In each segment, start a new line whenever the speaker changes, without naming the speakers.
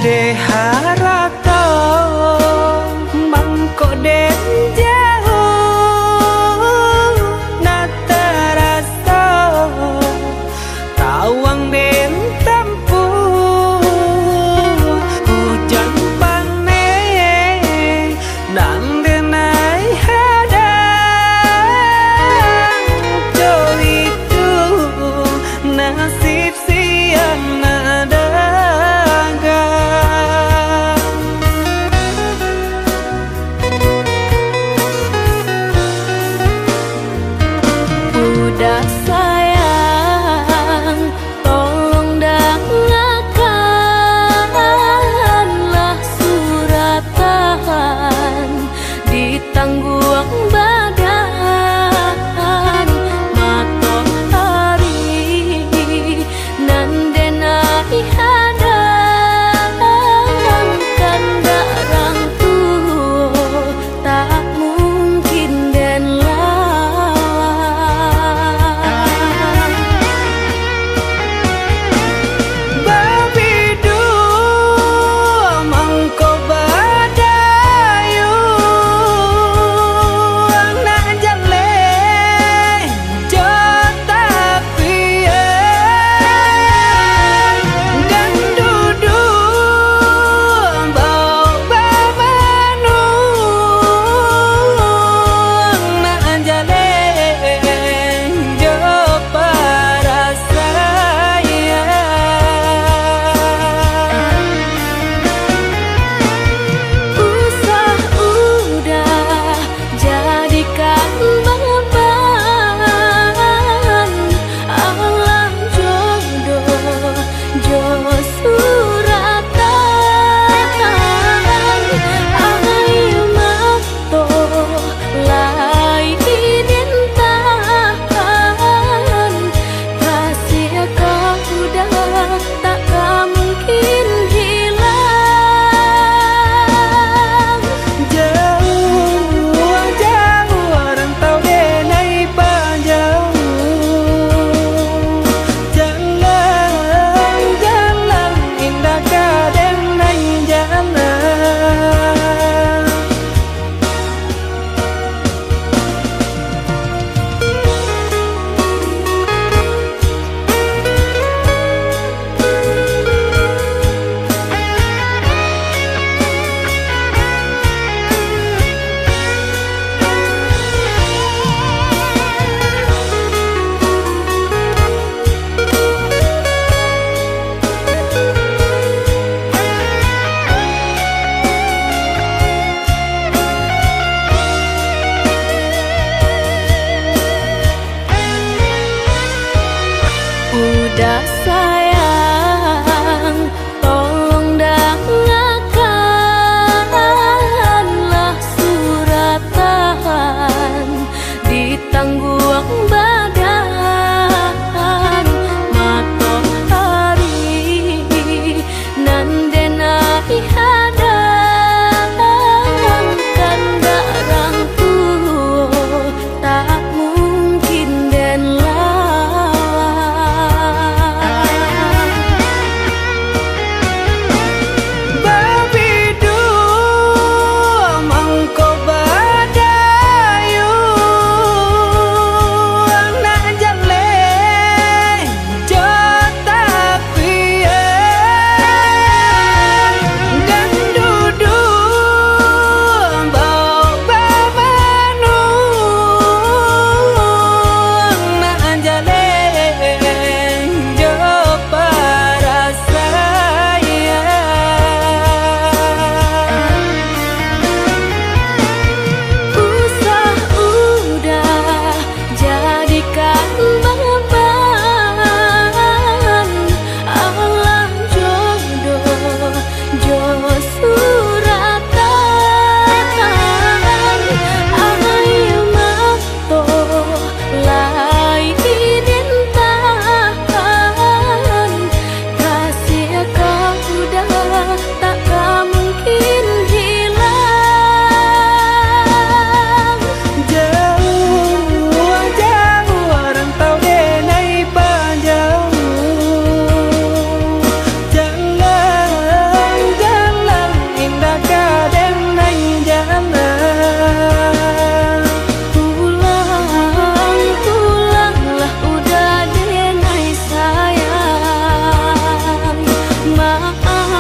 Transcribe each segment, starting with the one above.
Deharato mangko den jauh nataraso tawang den tempuh hujan pane nang denai hadang jauh itu nasib siang nadaga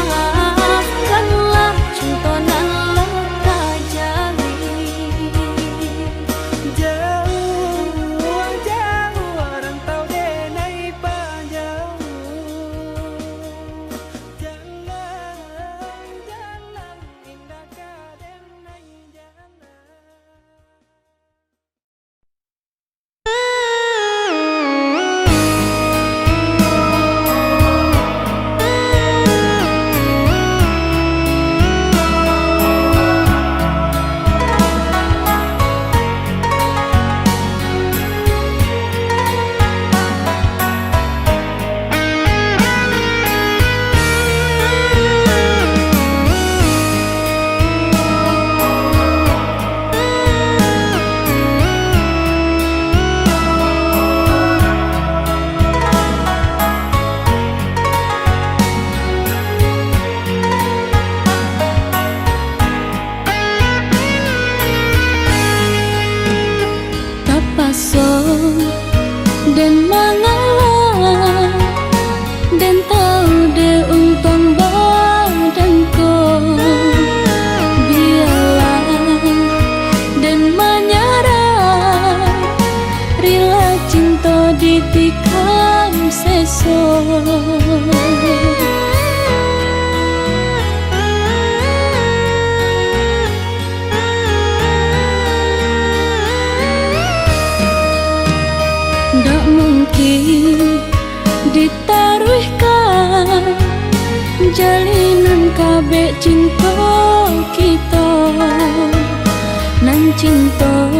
maafkanlah cinta nan leka jali.
Jauh jauh rantau denai panjang, jalan jalan indah ka denai jalan.
Dan mengalah dan tahu de untung badanku, biarlah dan menyerah rela cinta ditikam sesok. Tak mungkin ditaruhkan jalinan kabeh cinta kita, nan cinta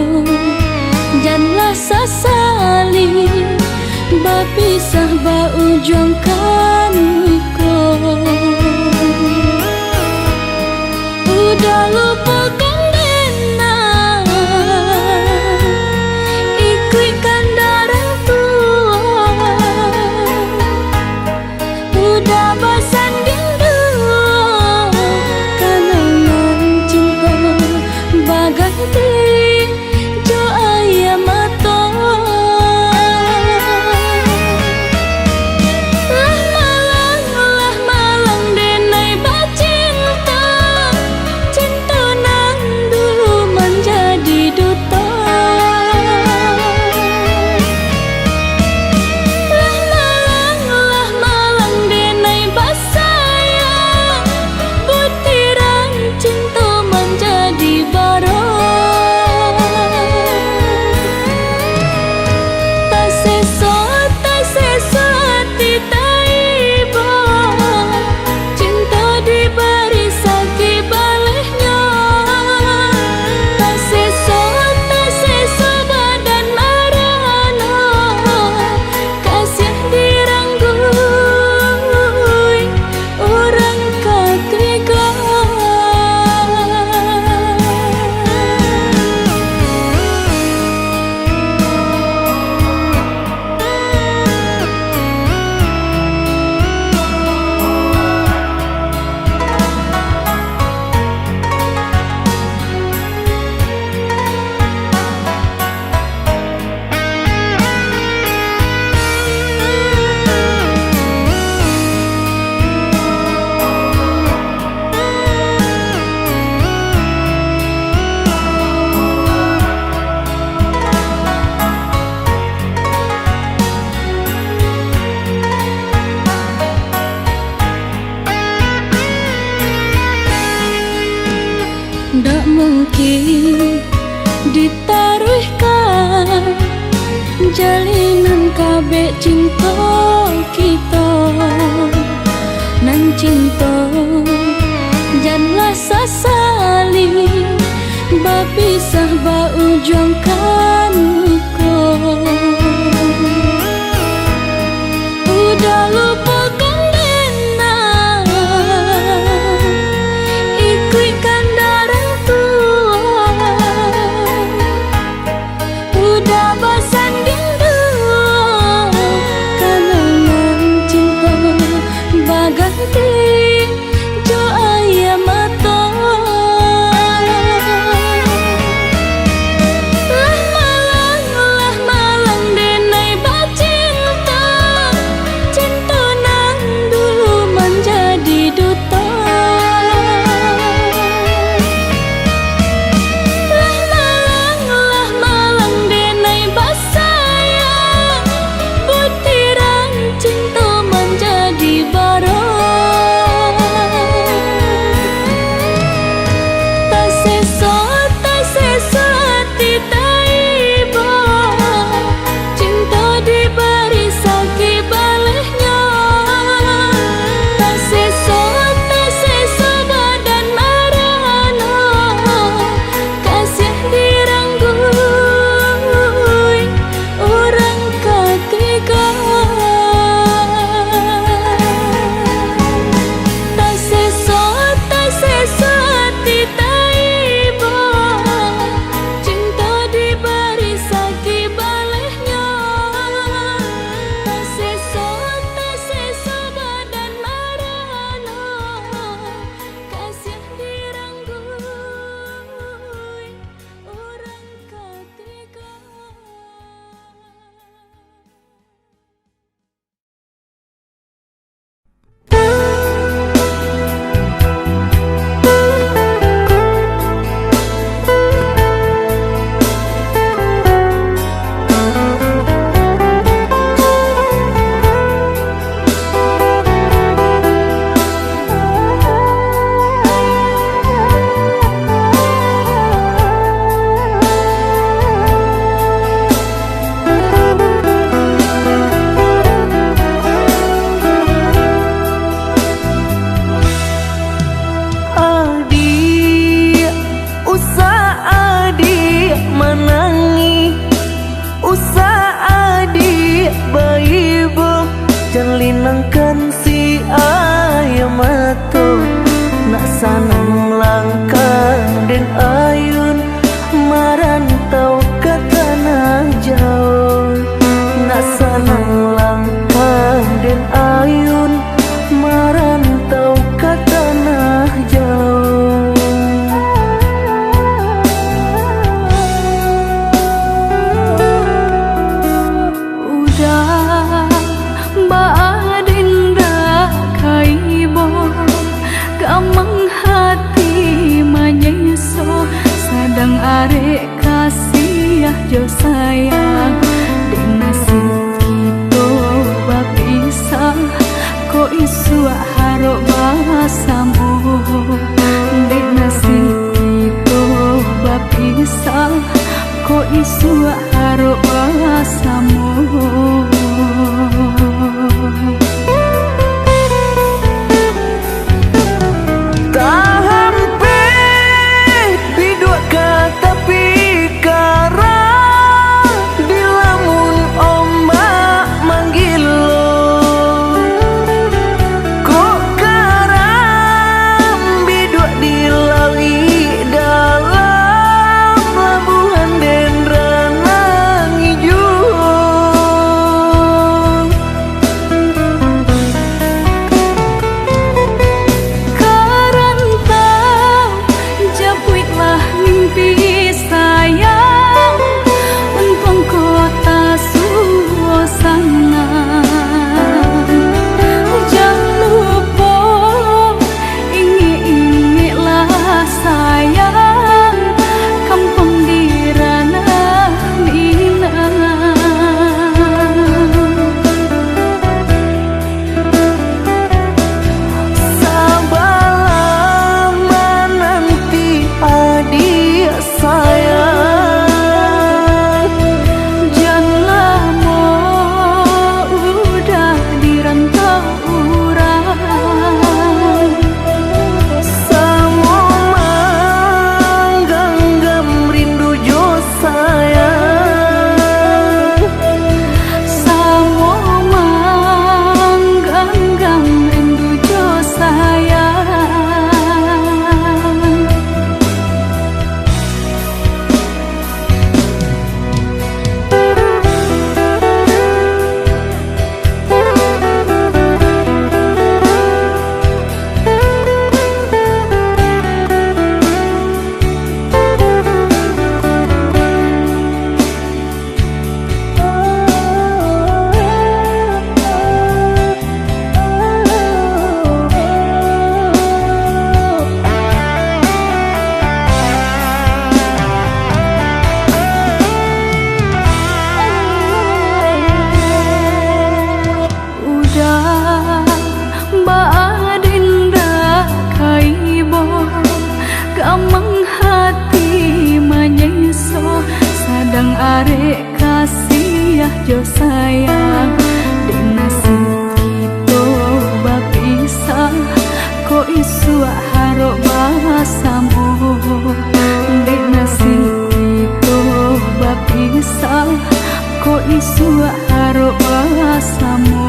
janganlah sesali bapisah ba ujung kanku. Udah lupakan tak mungkin ditaruhkan jalinan kabeh cinta kita, nan cinta janganlah sesali bapisah ba ujung kanku. Udah lupakan
sanang langkah den ayun marantau ke tanah jauh. Nak sanang langkah den ayun marantau ke tanah jauh.
Udah baadinda kaibo gamang hati manyeso sadang arek kasih jo sayang di nasib kita bapisah ko isu harok basamu di nasib kita bapisah ko isu harok basamu. Gamang hati manyeso sadang arek kasih jo sayang di nasib kita bapisah ko isu harok basamu di nasib kita bapisah ko isu harok basamu.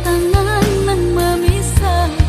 tantangan yang memisahkan.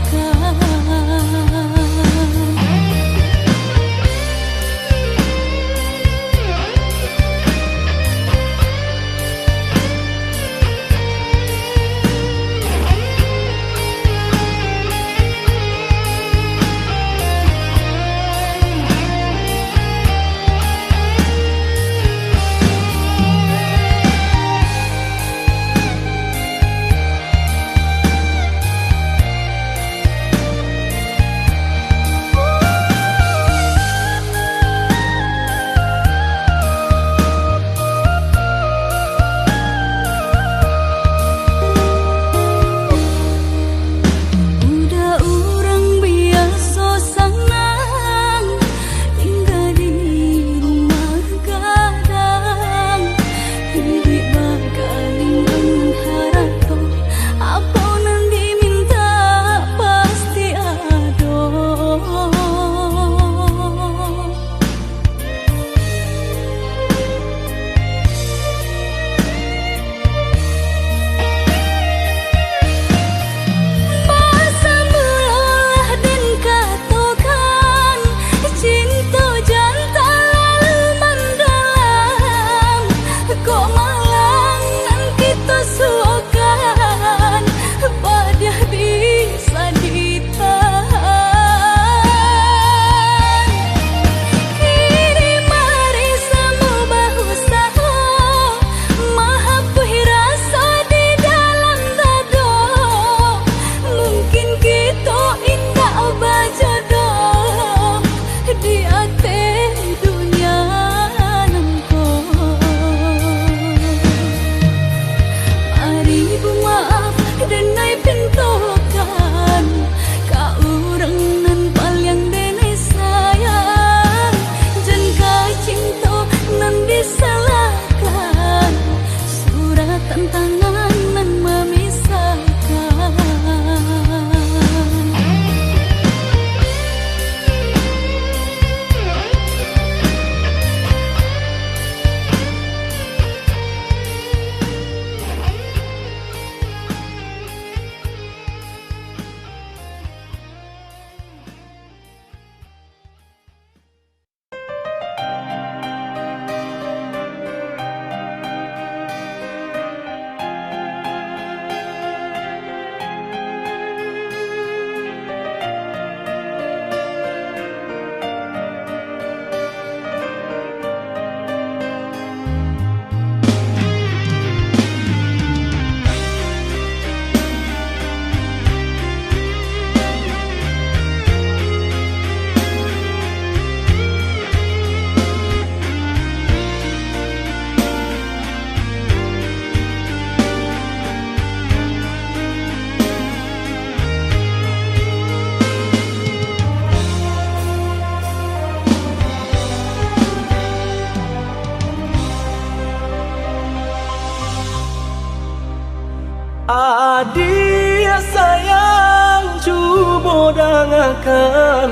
Adia sayang cubo dangakan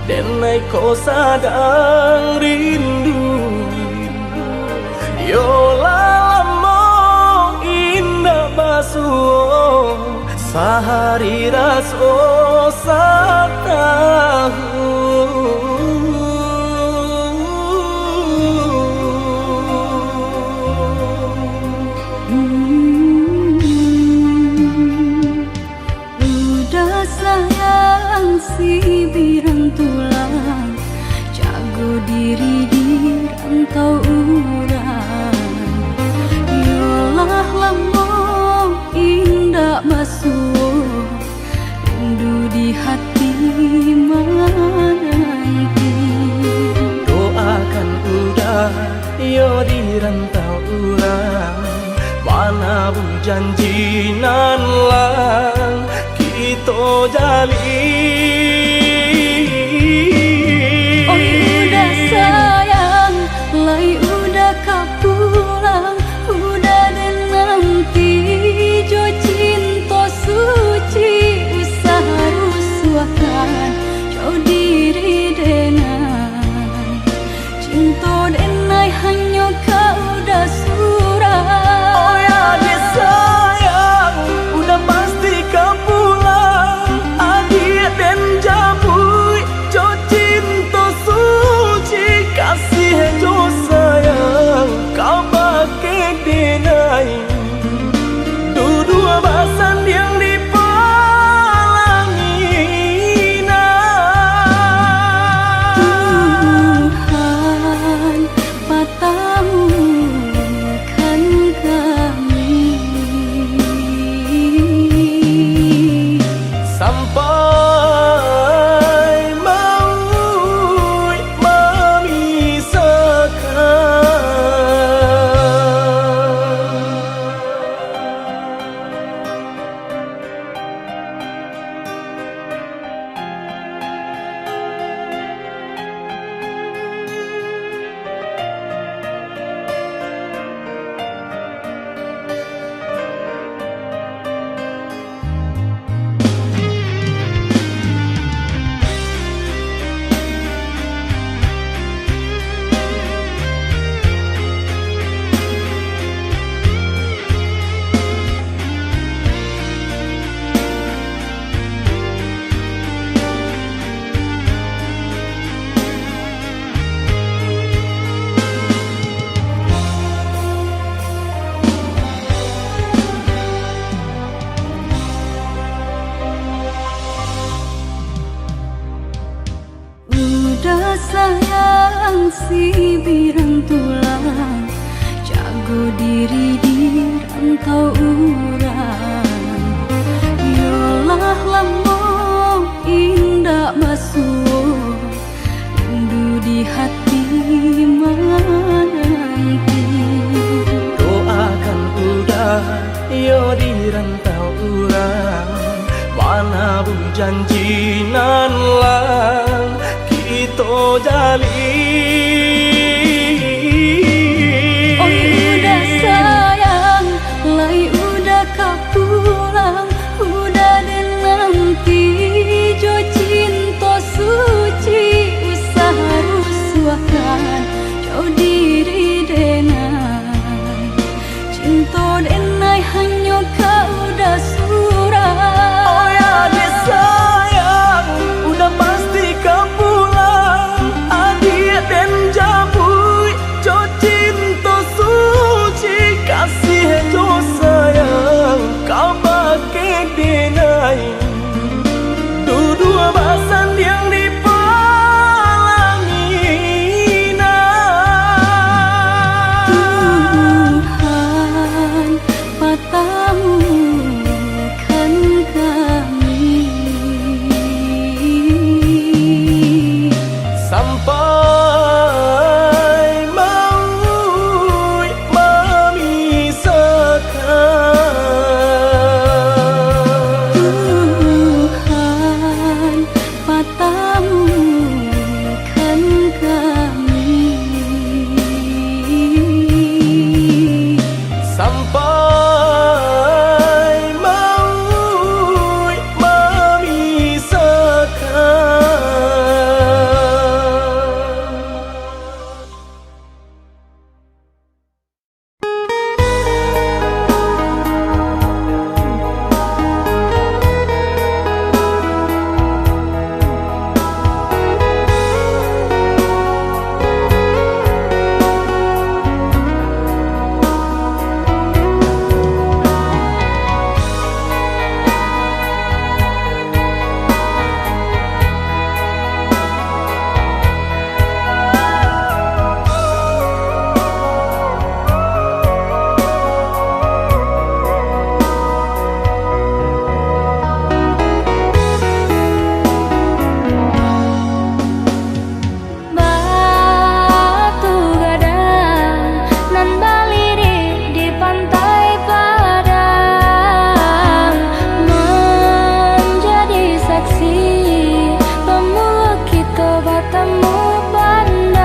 denai ko sadang rindu Yola lamo indah basuh sehari raso satahu
si birang tulang jago diri di rantau urang yolah lamo indah basuh rindu di hati menanti
doakan udah yo di rantau urang mana bu janjinan lang kita jalin.
Oh udah sayang, lai udah kapulang, udah dan nanti jo cinta suci usaha rusuakan jo diri denai cinta denai hanya kau udah surah.
Oh ya dia sayang, udah pasti
sang si birang tulang, jago diri di rantau urang. Yolah lampau indah basuh, rindu di hati menanti.
Doakan udah yo di rantau urang, mana bu janji nan lang kita jalin.
Oi udah sayang, lai udah kapulang, udah dan nanti jo cinta suci, usaha rusuhkan jauh diri denai, cinta denai hanya kau udah surah.
Oh ya dia sayang, udah pasti kau pulang, adik dan jabui jo cinta suci, kasih jo sayang kau pakai denai, dua basan yang dipalangina.
Tuhan patamukan kami
sampai maut memisahkan.
Tuhan patamukan kami
Sampai maut
batu gadang nan balirik di pantai Padang, menjadi saksi pemula kita bertemu pandang.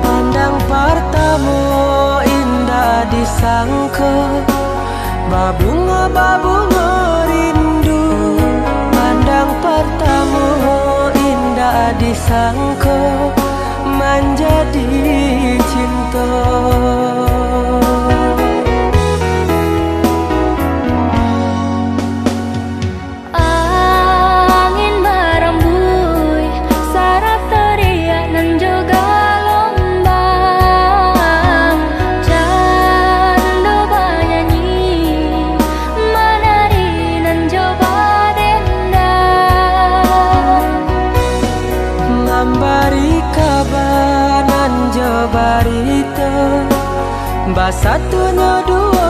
Pandang pertama indah disangka, babunga rindu. Pandang pertama indah disangka, menjadi cinta.
Angin merembui, sarap teriak dan juga lombang, candu bernyanyi, menari dan coba dendang.
Ngambari kabanan jabarita, basatunya dua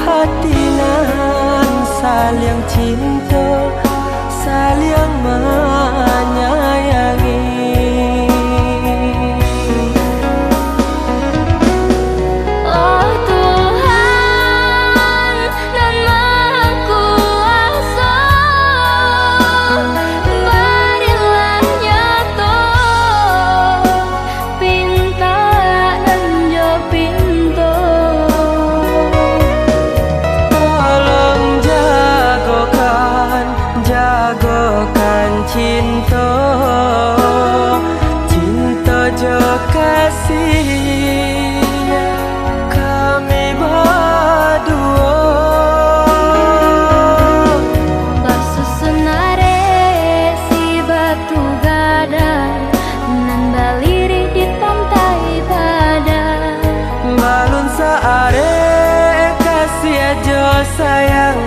hati nan saling cinta, saling menyayangi.
Oh Tuhan nan Maha Kuasa, berilah nyata pinta dan jo pintu.
Tolong jagokan cinta, cinta jo kasih kami berdua.
Basusunare si batu gadang nan balirik di pantai Padang,
Balun saare kasih aja sayang,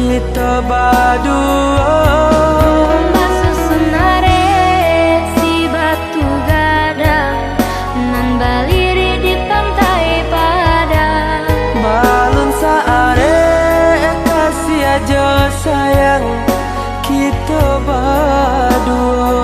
kita berdua.
Basusunare si batu gadang nan baliri di pantai Padang.
Balon saare kasih aja sayang kita berdua.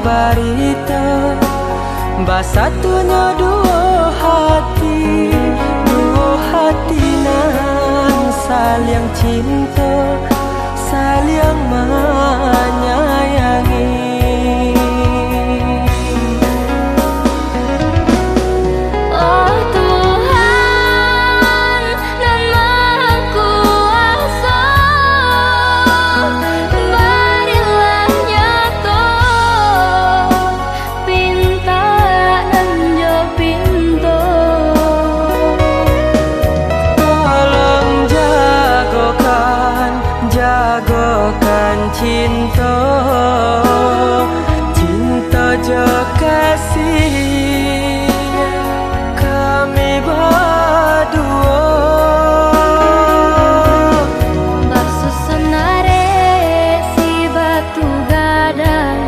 Barita basatunya dua hati nan saling cinta, saling menyayangi.
Oh Tuhan nan Maha Kuasa, berilah nyata pinta nan jo pinto.
Tolong jagokan cinta, cinta jo kasih kami berdua.
Basusunare si batu gadang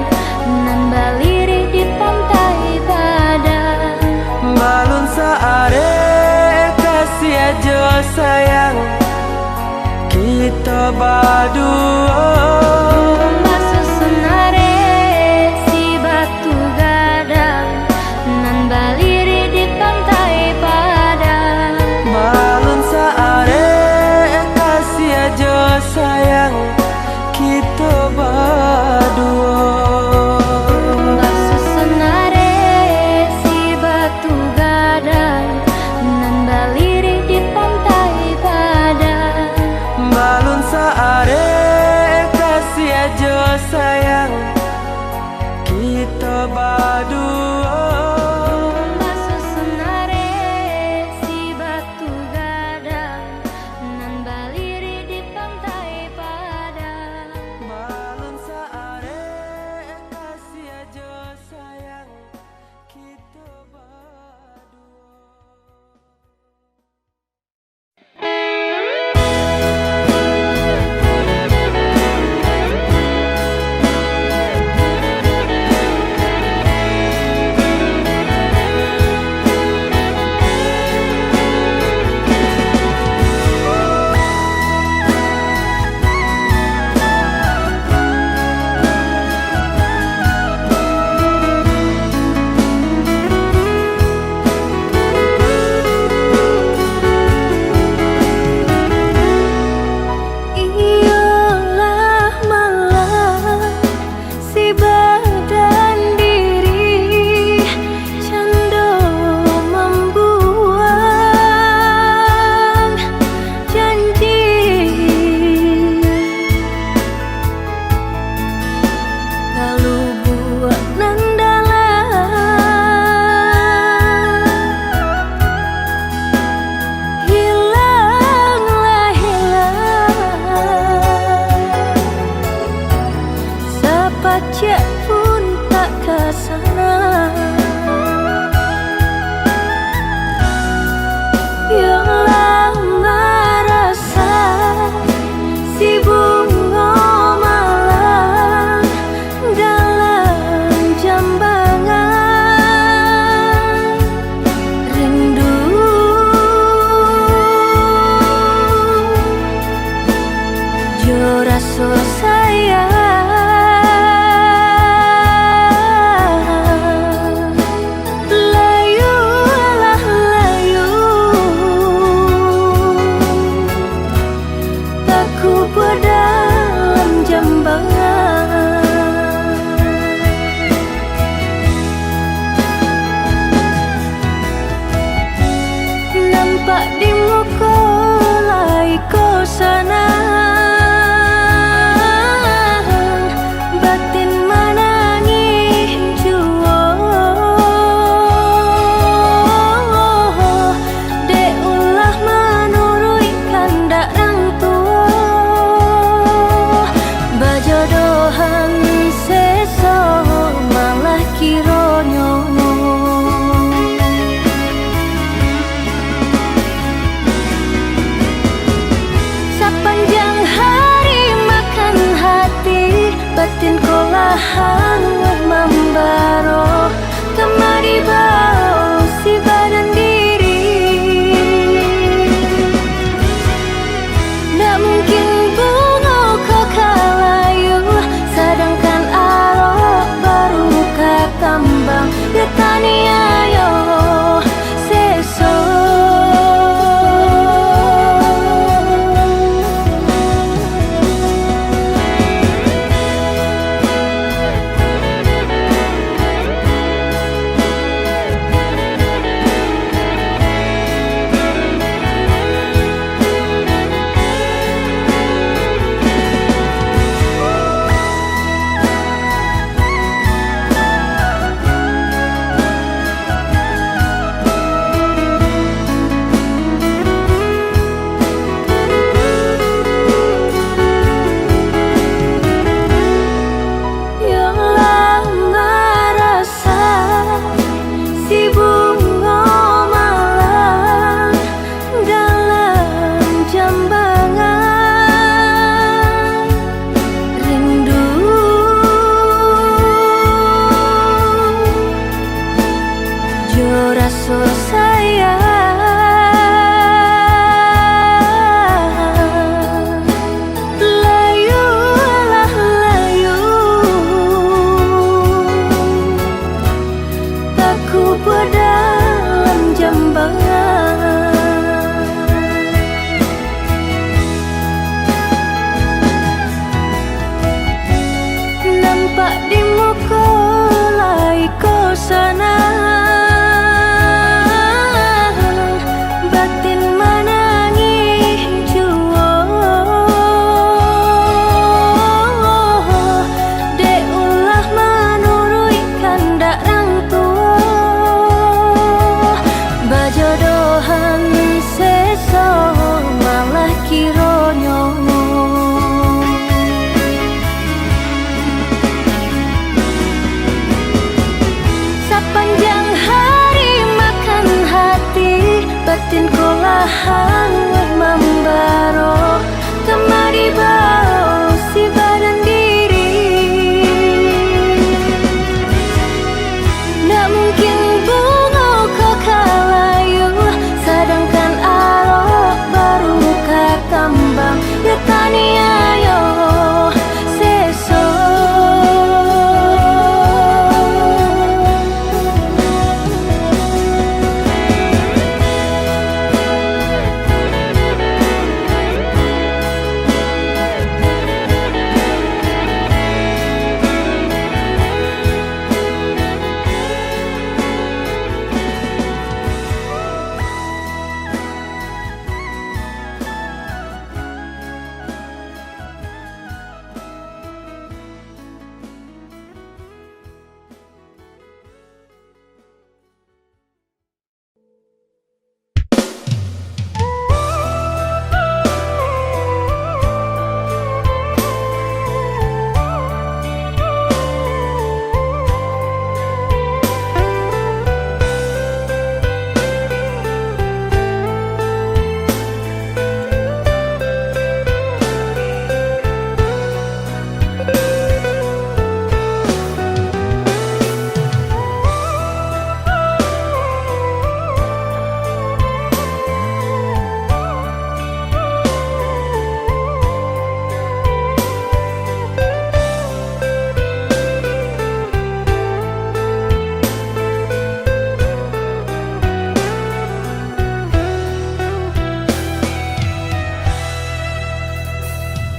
nan baliri di pantai Padang.
Balon saare kasih aja sayang kita berdua.
Basusunare si batu gadang nan baliri di pantai Padang.
Balon saare kasih aja sayang kita berdua.
Basusunare si batu gadang nan baliri di pantai Padang.
Balon saare kasih
sana, batin menangis jua. Dek ulah menurui kandak orang tua, bajodohan seso malah kironyo. Sepanjang hari makan hati, batin kolahan membaro, kemari bau si badan diri. Nggak mungkin bunga kau kalayu, sedangkan arok baru ke kambang. Ya tania yo seso. Rasa sayang layulah layu, aku dalam jambangan. Nampak di muka lai kau sana, jodohan seso malah kironyo. Sepanjang hari makan hati, batin kolahan membaro, kemari bau si badan diri. Nggak mungkin bunga kau kalayu, sedangkan arok baru ke kambang. Ya tania yo seso.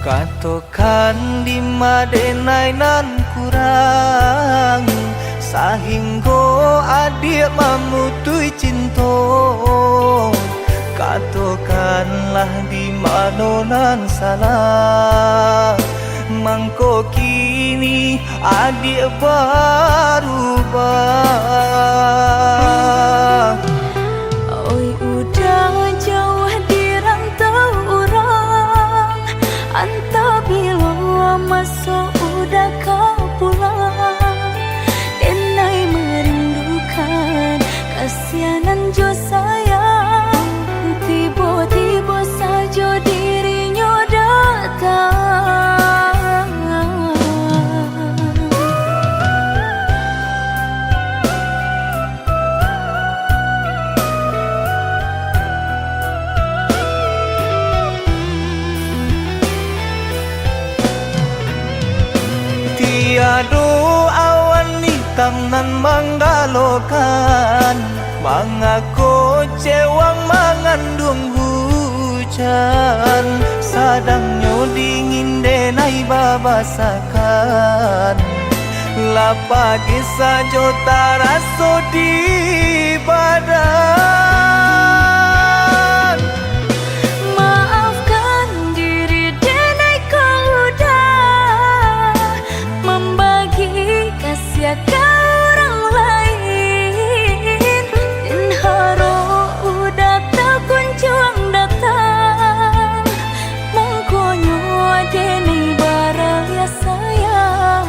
Katokan di madenai nan kurang, sahinggo adik mamutui cinta. Katokan katakanlah di manonan salah. Mangko kini adik berubah.
Oi udah jauh di rantau orang, antau bila masuk udah kau pulang. Denai merindukan kasihanan jo sayang, tiba-tiba saja dirinya datang.
Tiado awan hitam nan menggalokan, mengaku cewang mengandung hujan. Sadangnya dingin denai babasakan, lapagi saja taraso di badan.
Maafkan diri denai kau udah membagi kasih ke orang lain, dan haro udah tak kunjung datang. Mengkonyo denai baraya sayang.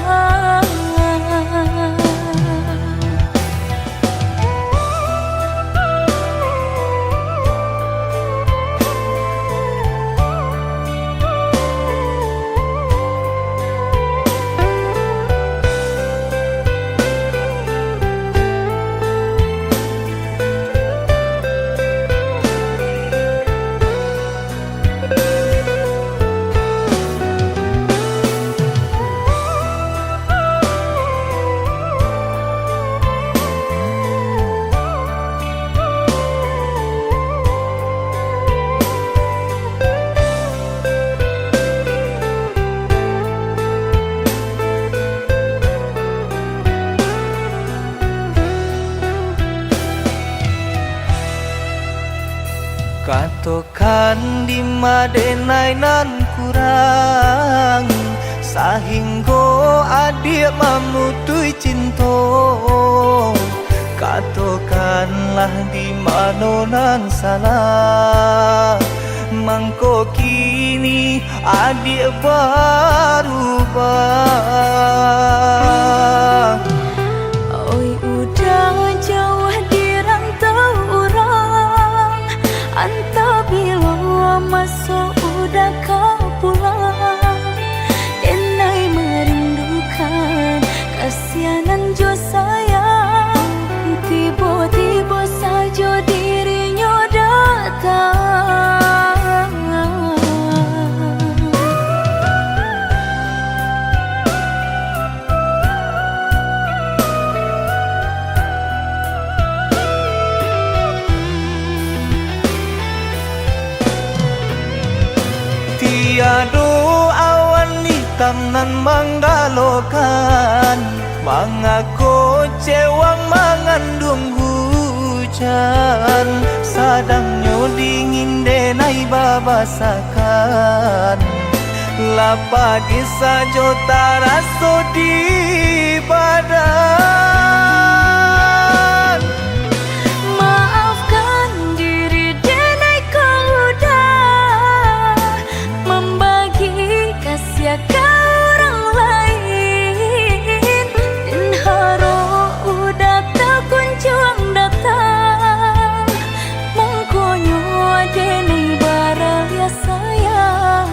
Katakan di madenai nan kurang, sahingga adik memutui cinta. Katakanlah di manonan salah, mangko kini adik berubah.
Oi udah jauh di rantau orang, antau bila masuk udah kau pulang. Denai merindukan kasihanan jo sayang, tiba-tiba saja dirinya datang.
Tiado awan hitam nan menggalokan, mengaku cewang mengandung hujan. Sadangnya dingin denai babasakan, lapagi saja taraso di badan.
Maafkan diri denai kau udah membagi kasih ke orang lain, dan haro udah tak kunjung datang. Mengkonyo denai baraya sayang.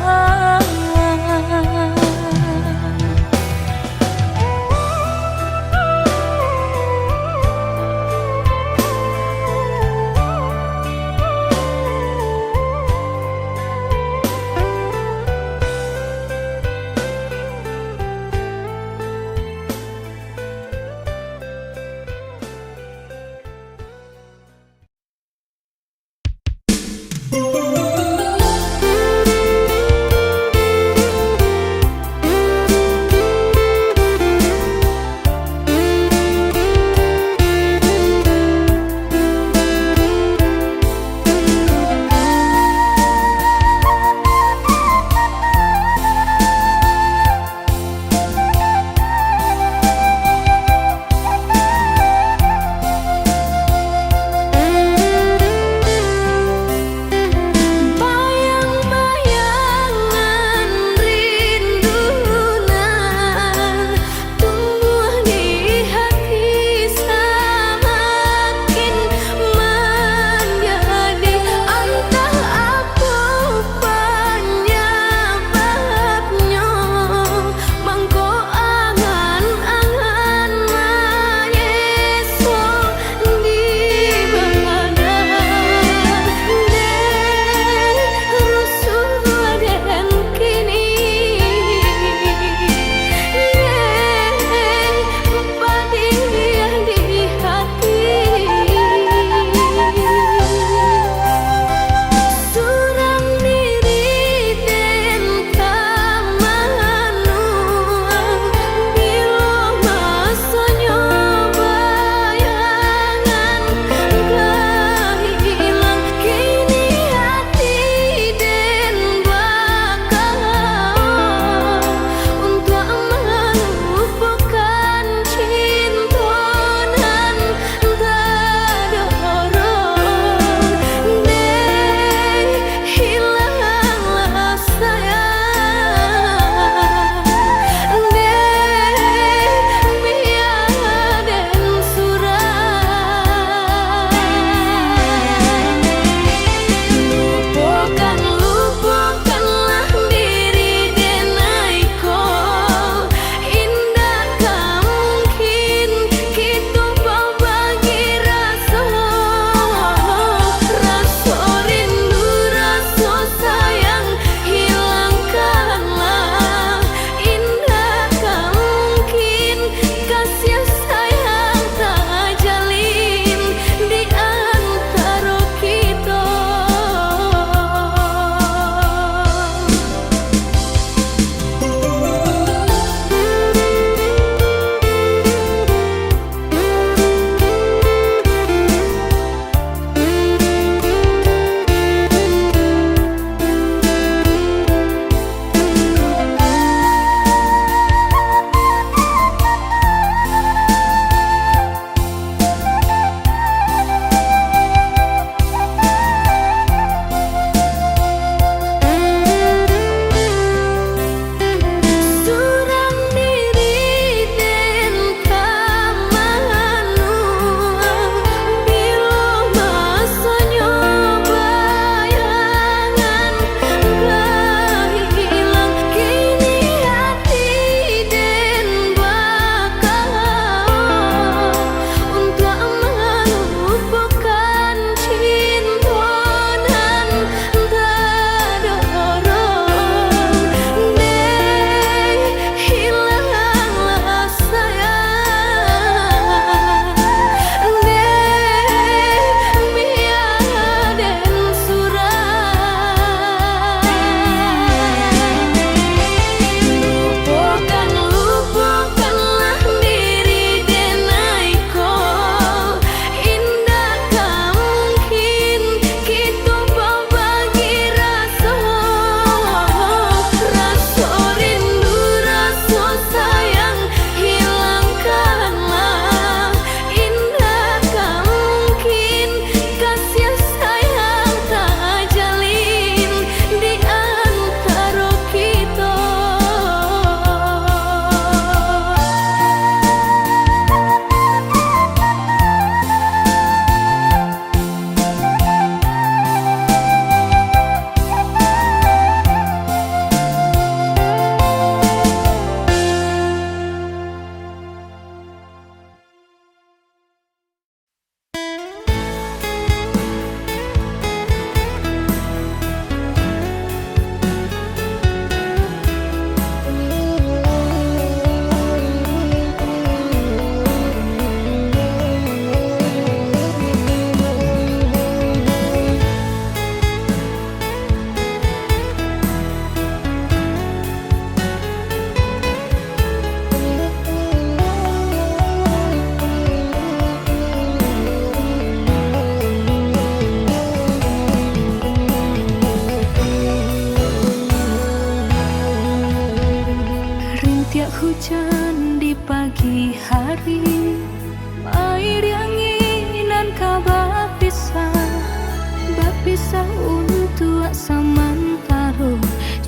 kisah untuk samantara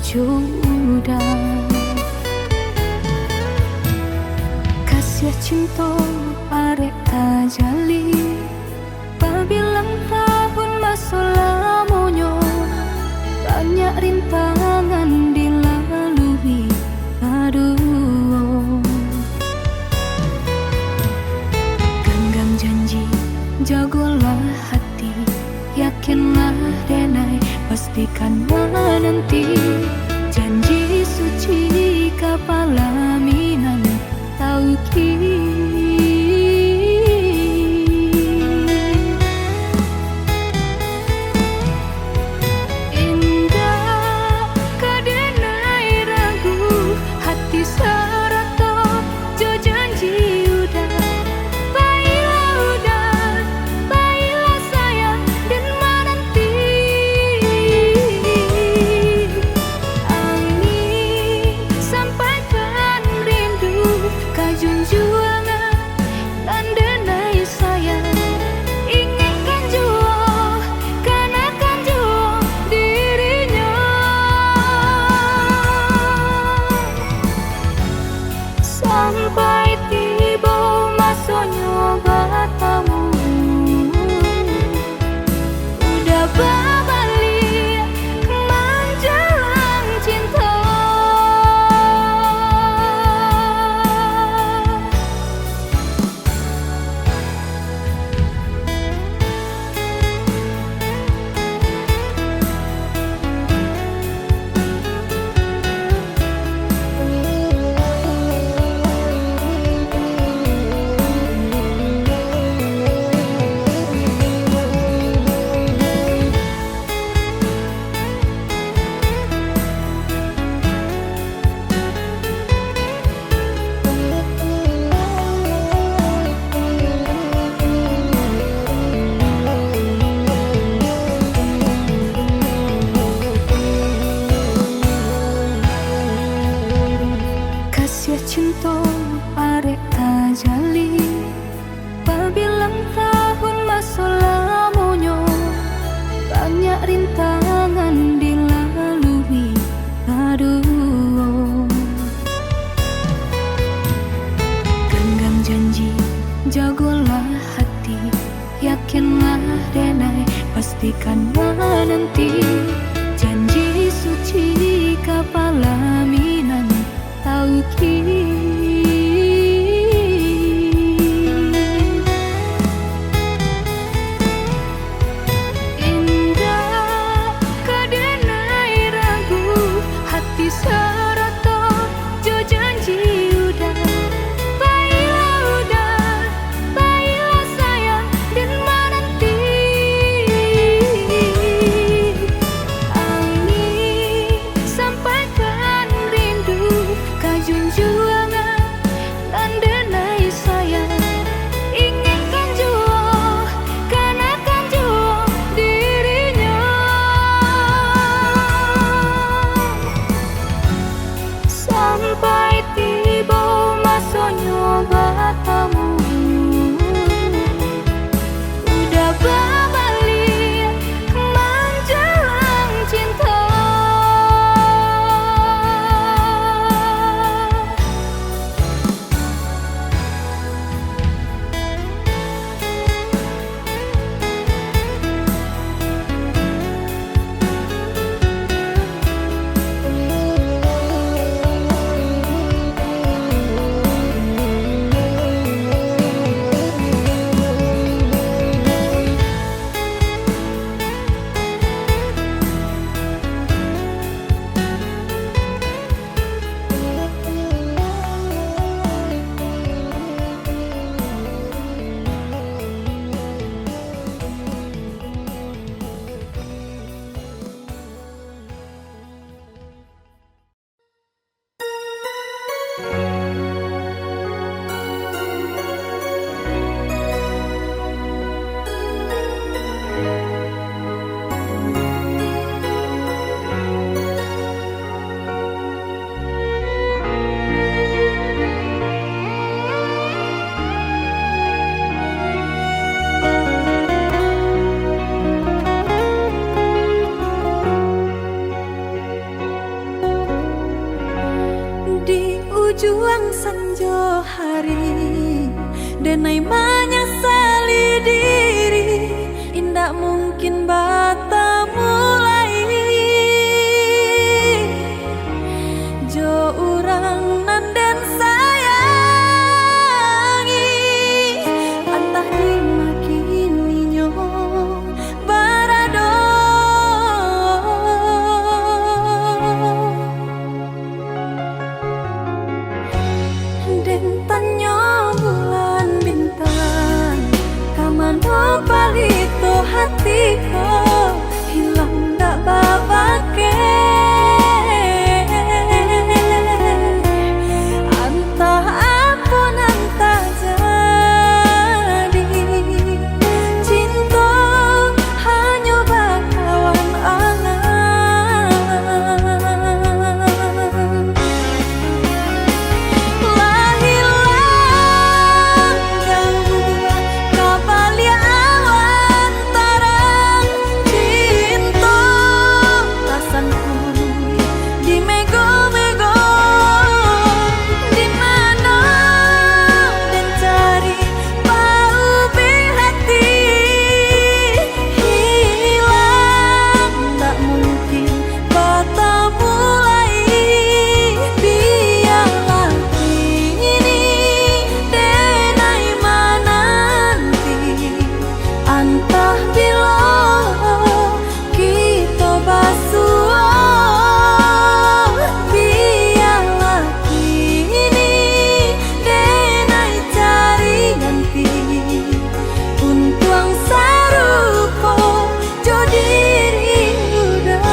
jodoh. Kasih cinta arek tajali, pabilang tahun masa lamonyo, banyak rintangan dilalui. Aduh, genggam janji, jagolah hati, yakinlah denai, pastikan menanti. Janji suci kepala minan tauki. Indah kadenai ragu, hati serata jo janji udah. Baiklah udah, baiklah sayang dan menanti. Angin sampaikan rindu, kajunjuangan dan denai sayang. Inginkan jua, kanakan jua dirinya. Sampai tiba masanya batamu, udah berbalik menjelang cinta. Kasih cinta arek tajali, pabilang tahun masa lamonyo, banyak rintangan dilalui. Aduh, genggam janji, jagolah hati, yakinlah denai, pastikan menanti. Janji suci kepala minan tauki. Indah kadenai ragu, hati serata jo janji udah. Baiklah udah, baiklah sayang dan menanti. Angin sampaikan rindu, kajun denai menyesali diri, indak mungkin bata mulai. Jo urang nan den sayangi, antah dimakini nyo barado. Den tanyo bulan bintang, kamano palito hatiko, hilang dak babake. Antah apun antah jadi, cinta hanya bakawan angan. Lahilang jauh kabalia awan tarang, cinta rasanku di mego-mego. Di mana dan cari paubi hati, hilang tak mungkin bata mulai. Biarlah kini denai menanti, antah bila kita basuh. Biarlah kini denai cari ganti, untuang sarupo jo diri udah.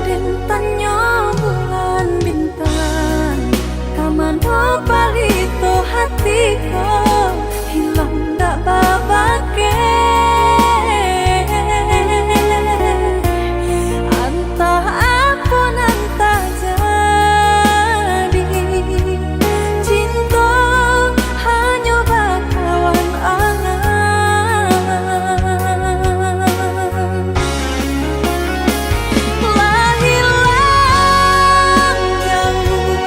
Den tanyo bulan bintang, kamano palito hatiko, hilang dak babake. Antah apun antah jadi, cinta hanya bakawan angan. Lahilang jauh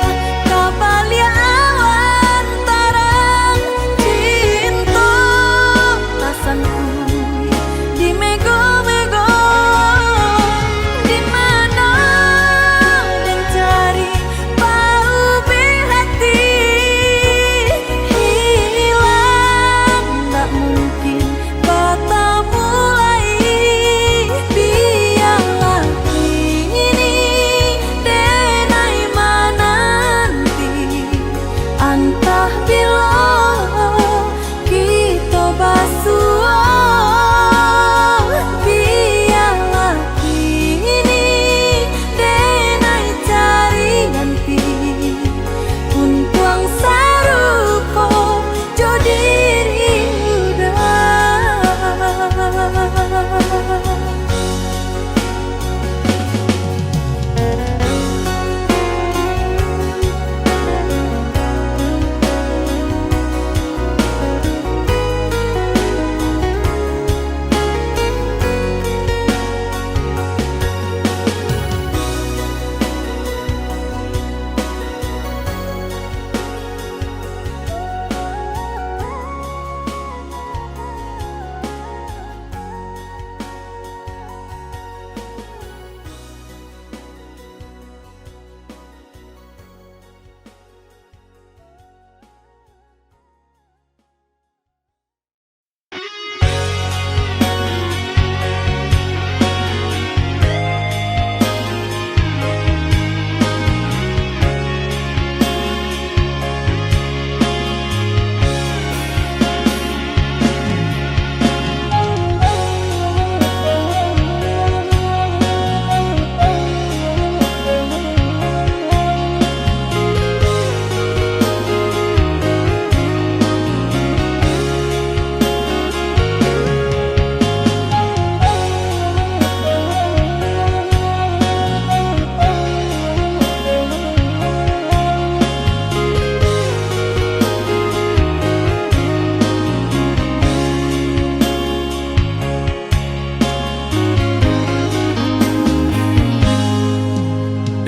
kabalia awan tarang,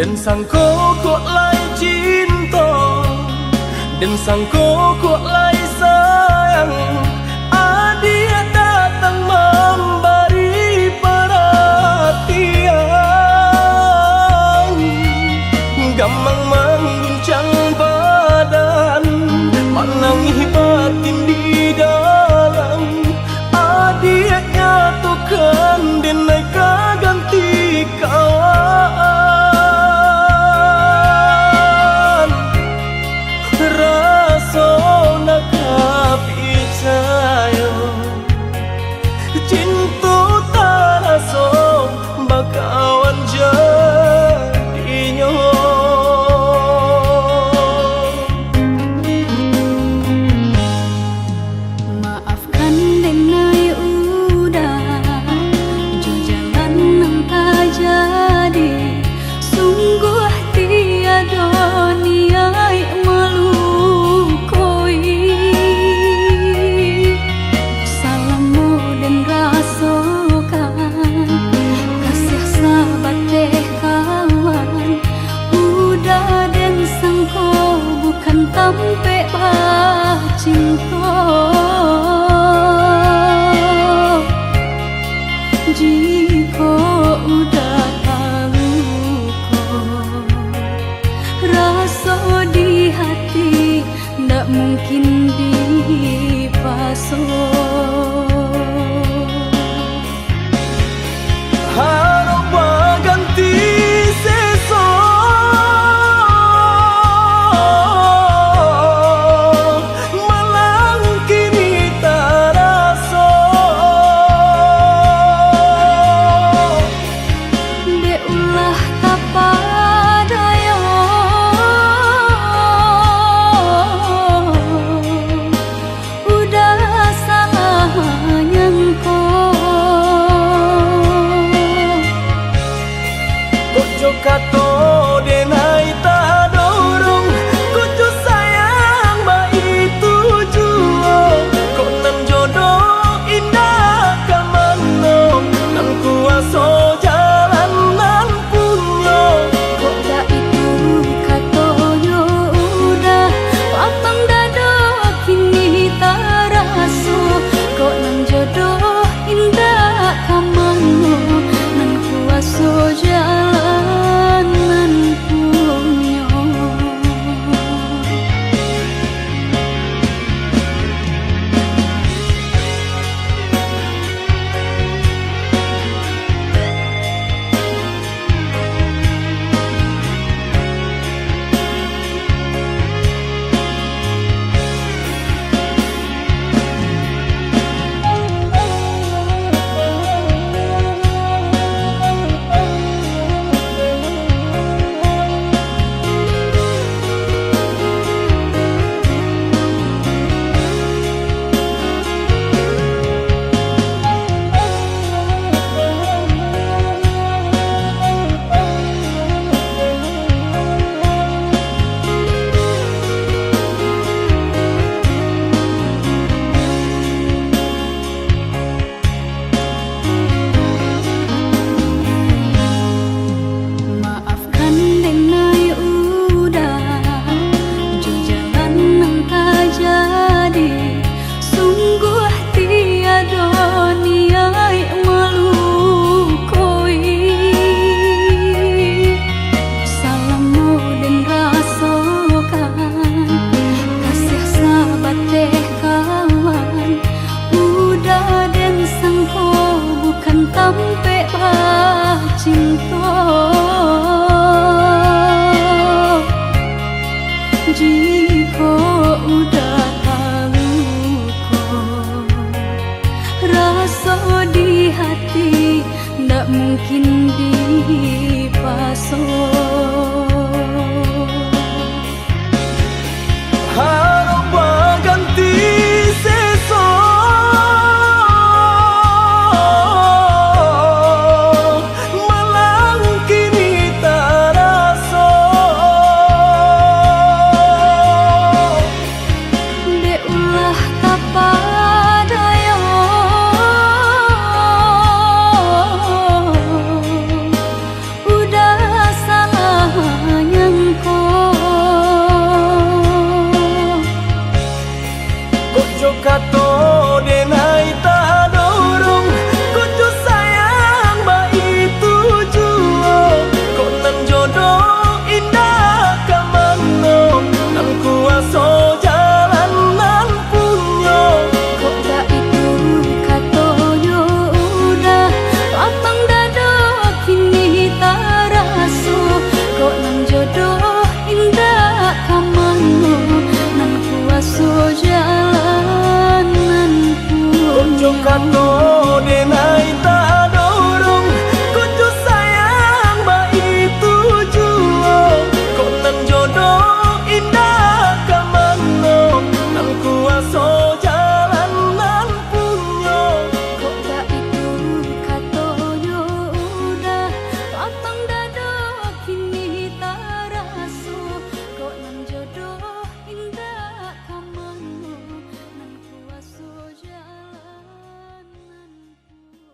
Dan sangko kok lai cinta, dan sangko kok lai sayang. Dia datang memberi perhatian, gamang mengguncang badan, menangi batin di dalam. Dia nyatukan denai kaganti kawan. Raso nak picayo, cinta taraso bakawan jadinya. Ojo kato denai tak dorong Kucu sayang ba itu juo Kok nan jodoh indah kamano Nan kuaso jalan nan punyo
Kok tak itu katonyo udah lapang dado kini tak raso Kok nang jodoh indah kamano Nang kuaso jalan nan
Ojo
punyo
kato denai tak dorong Kucu sayang ba itu juo Kok nan jodoh indah kamano Nan kuaso jalan nan punyo
Kok tak itu katonyo udah lapang dado kini tak raso Kok nang jodoh indah kamano Nang kuaso jalan nan punyo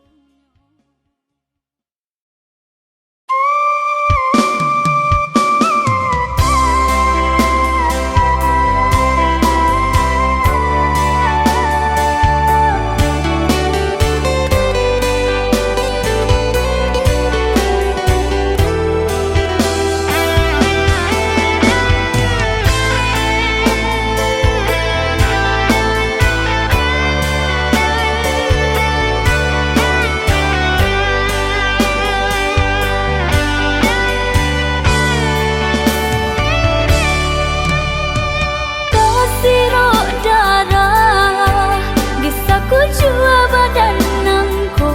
Kasiro darah bisa ku jua badan nangko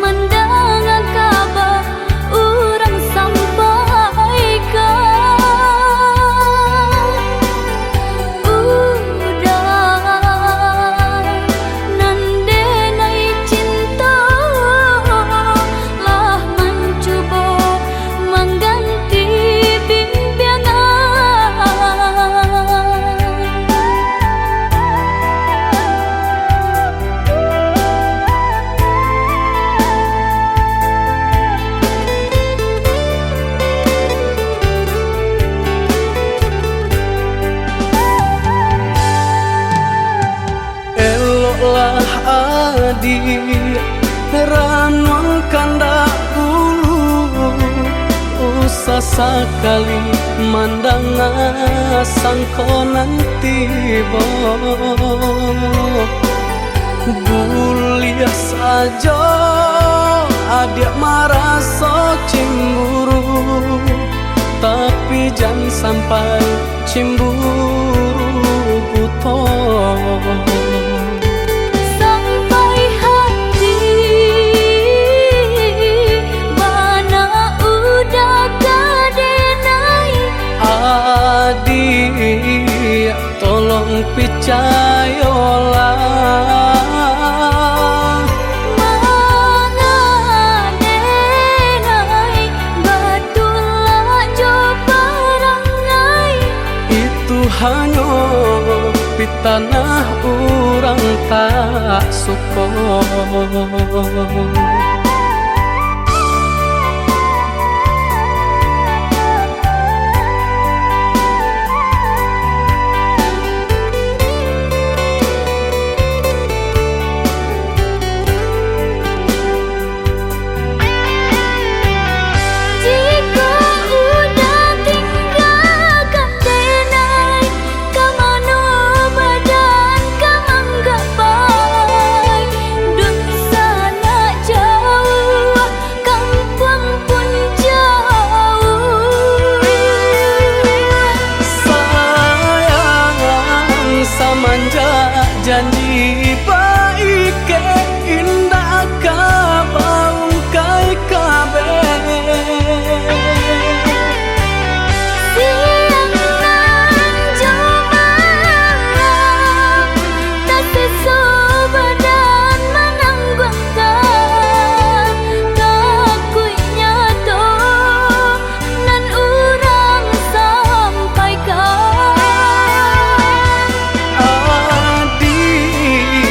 Mendengar kabar orang sampaikan Udah nandenai cinta Lah mencoba mengganti bimbingan
Eloklah adik Ranong kandak dulu Usah sekali mandang sangko nanti Buliah saja adik merasa cemburu Tapi jangan sampai cemburu buto
Sampai hati Bana udah kadenai
Adik tolong percayalah
Mangadenai Batulah jo perangai
Itu hanya di tanah orang tak suka
Jika udah tinggalkan denai Kamano badan kamang gapai Dun sana jauh Kampung pun jauh
Sayang samanja janji baik ke indah kabaung kai kabeh
Siang nan joma Tak sesu badan menanggungkan Kakuinya to Nan urang sampaikan
Adik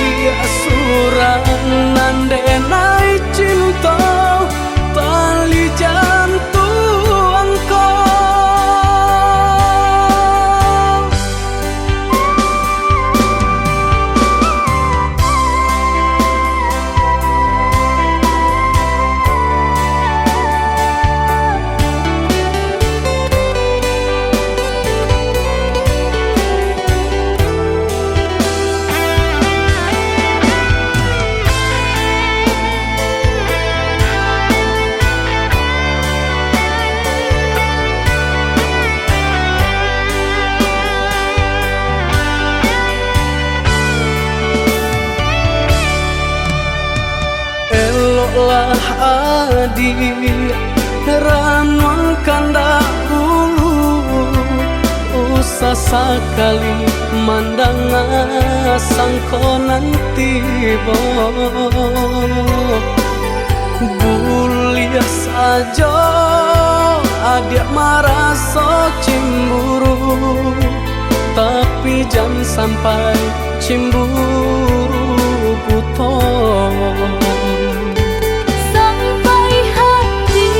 lah adik ranuang kandak bulu usah sekali mandang sangko nanti buliah saja adik merasa cemburu tapi jangan sampai cemburu buton
sampai hati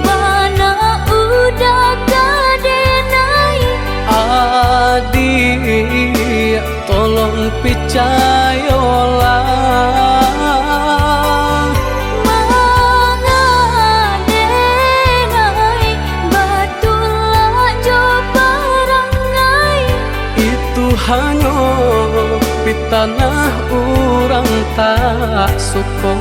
mana udah kadenai
adik tolong percayalah
mangadenai batulah jo parangai
itu hanya pitanah orang tak suka.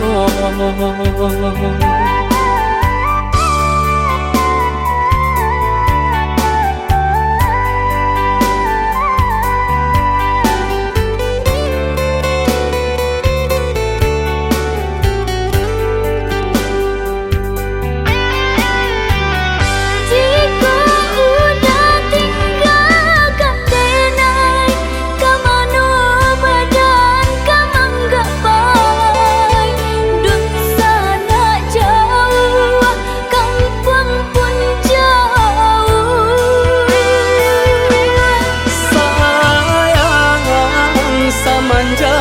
jika udah tinggalkan denai kamano badan kamang gapai dun sana jauh kampung pun jauh
Sayang samanja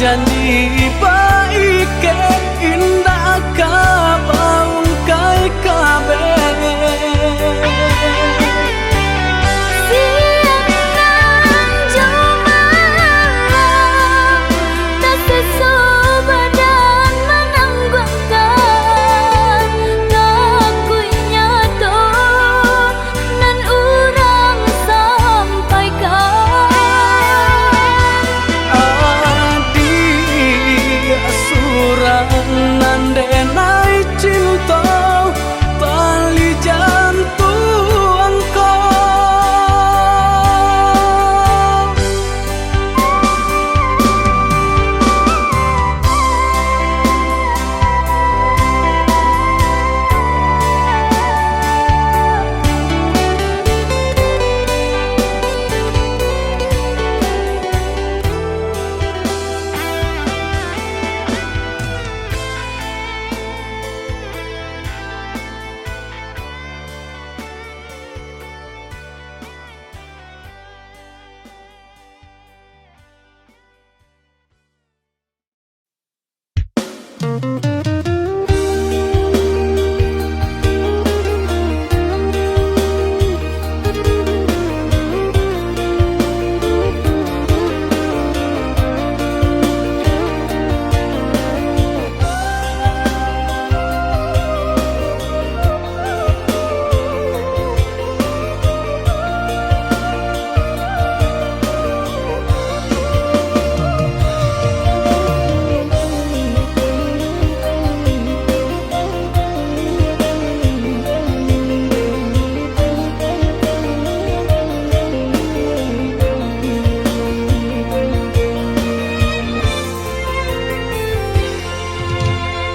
janji baik ke indah kabaung kai kabe
siangan jumalam tak sesobadan menanggungkan takunya tuh nan urang sampaikan
adik surang nandenai cinta tali jantung kau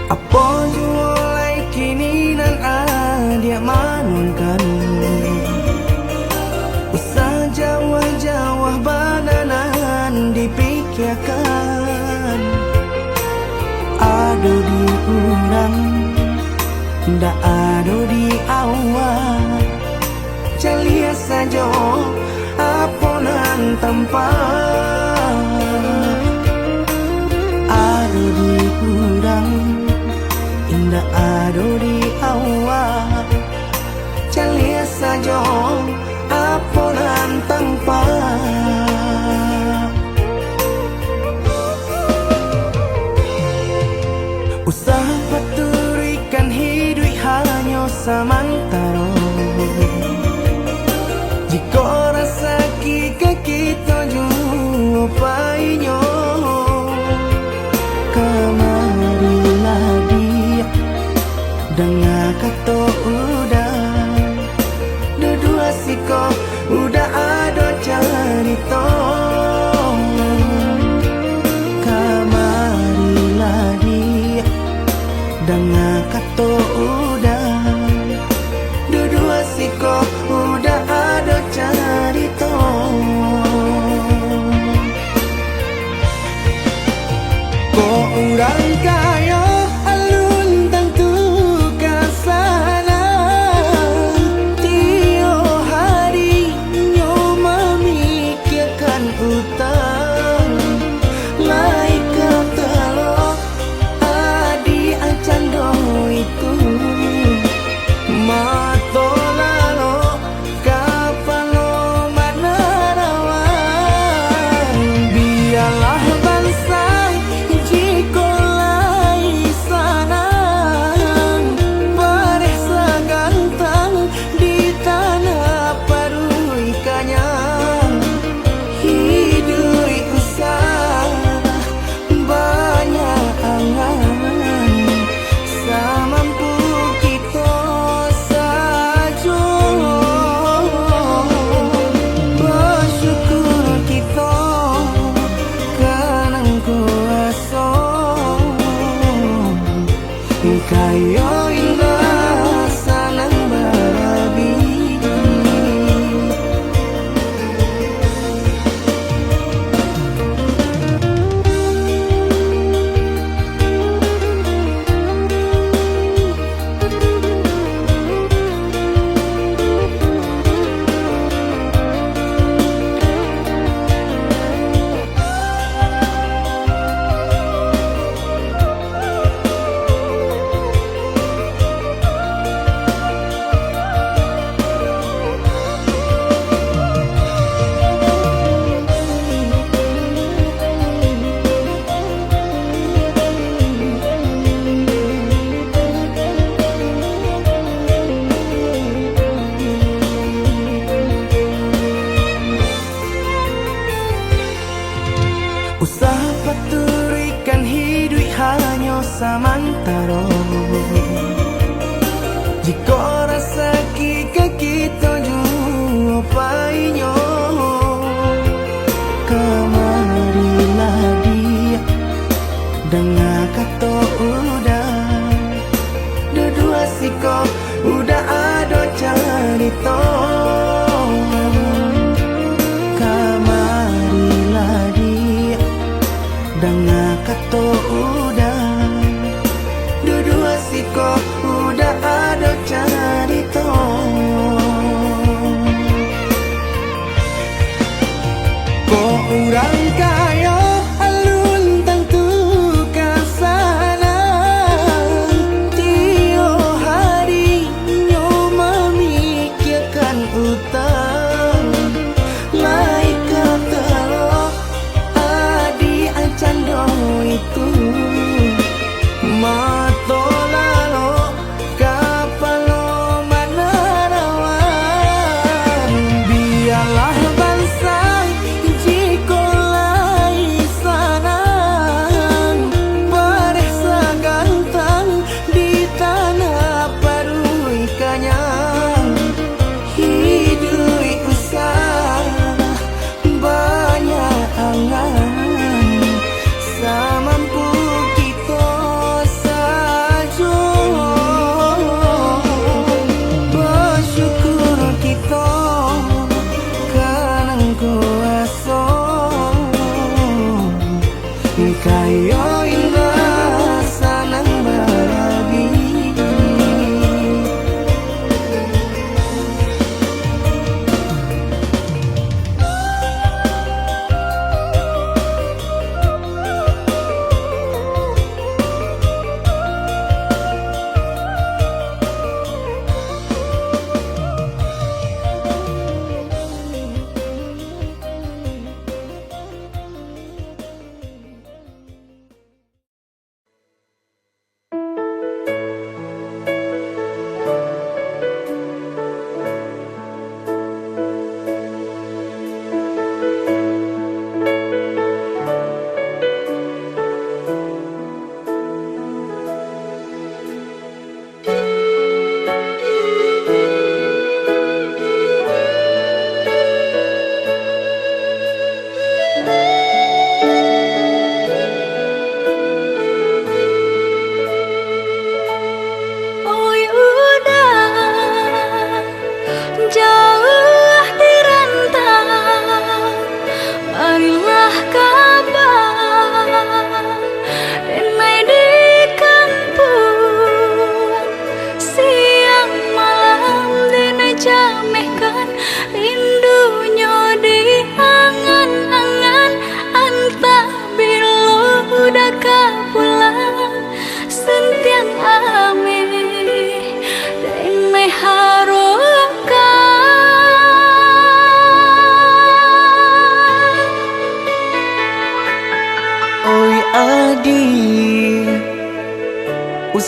Apa jualai kini nan adia manunkan usah jawah-jawah bananan dipikirkan ado di urang ndak ado di awal celia saja aponan tempat ado di urang indah ado di awal celia saja aponan tempat usah paturikan hidup hanya samantara jika rasa kita jumpa kamarilah dia dengar kata udah dua siko udah ada cerita kamarilah kato udah dua siko udah ada carito. Ko urang kayo alun tentu kasana tio hari nyo memikirkan utang lai katalo adi acando itu mato lalo kapalo manarawan biarlah bangsa jiko lai sanang bareh sagantang di tanah parui kanyang hidui usah banyak angan samampu kita saja bersyukur kita kanang kuasa kayo indah sanang barabi. Usaha paturikan hidup hanya samantara. Jika rasa kita jumpainyo kamarilah dia dengan kata udah dua siko udah ada carito. Kamarilah dia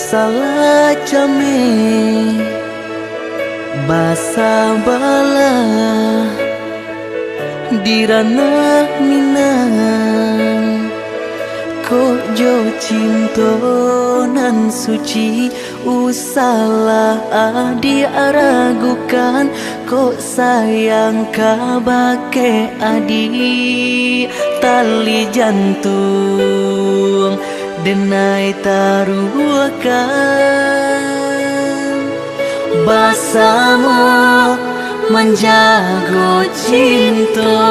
Salah came basa bala di ranah minang kok jo cinta nan suci usalah adi aragukan kok sayang kabake adi tali jantung denai taruhkan basamu menjago cinta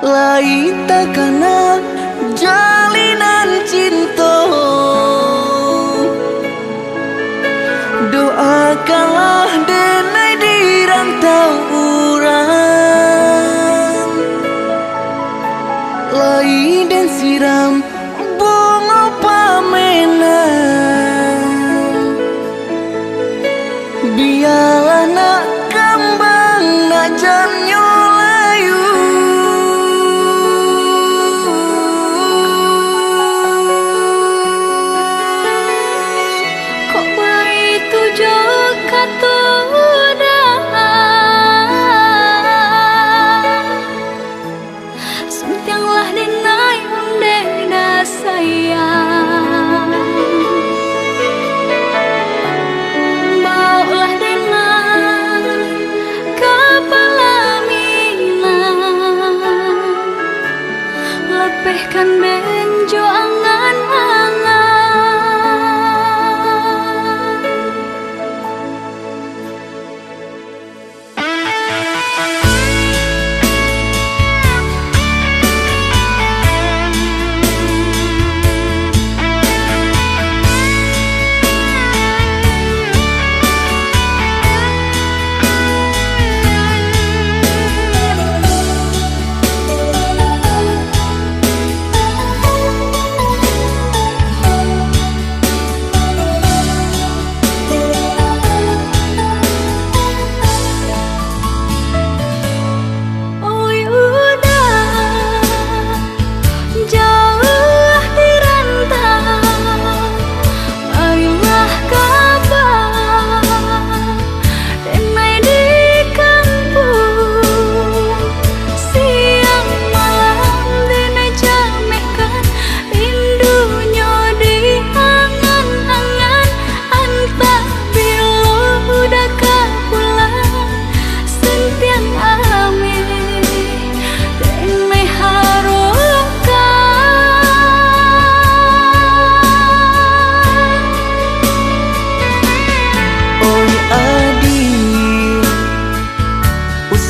lain takana jalinan cinta doakanlah denai dirantau urang lain dan siram bunga pamenang biarlah nak kembang nak janyo layu
kok begitu jo kata sentianglah denai undena sayang baulah dengan kepala minang lepehkan benjo angan-angan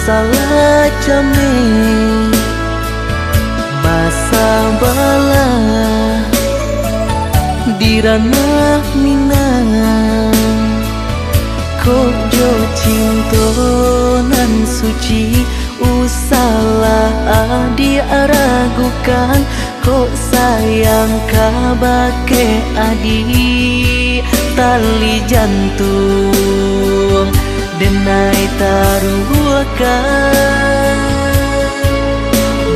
salah came basa bala di ranah minang kok jo cinta nan suci usalah adi aragukan kok sayang kabake adi tali jantung denai taruhkan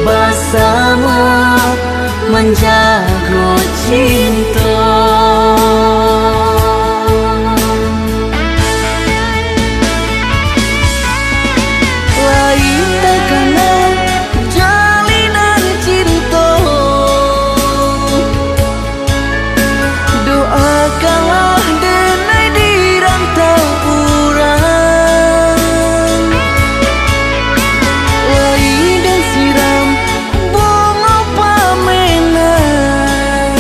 basamu menjago cinta lain takana jalinan cinta doakanlah denai dirantau urang lain dan siram bunga pamenang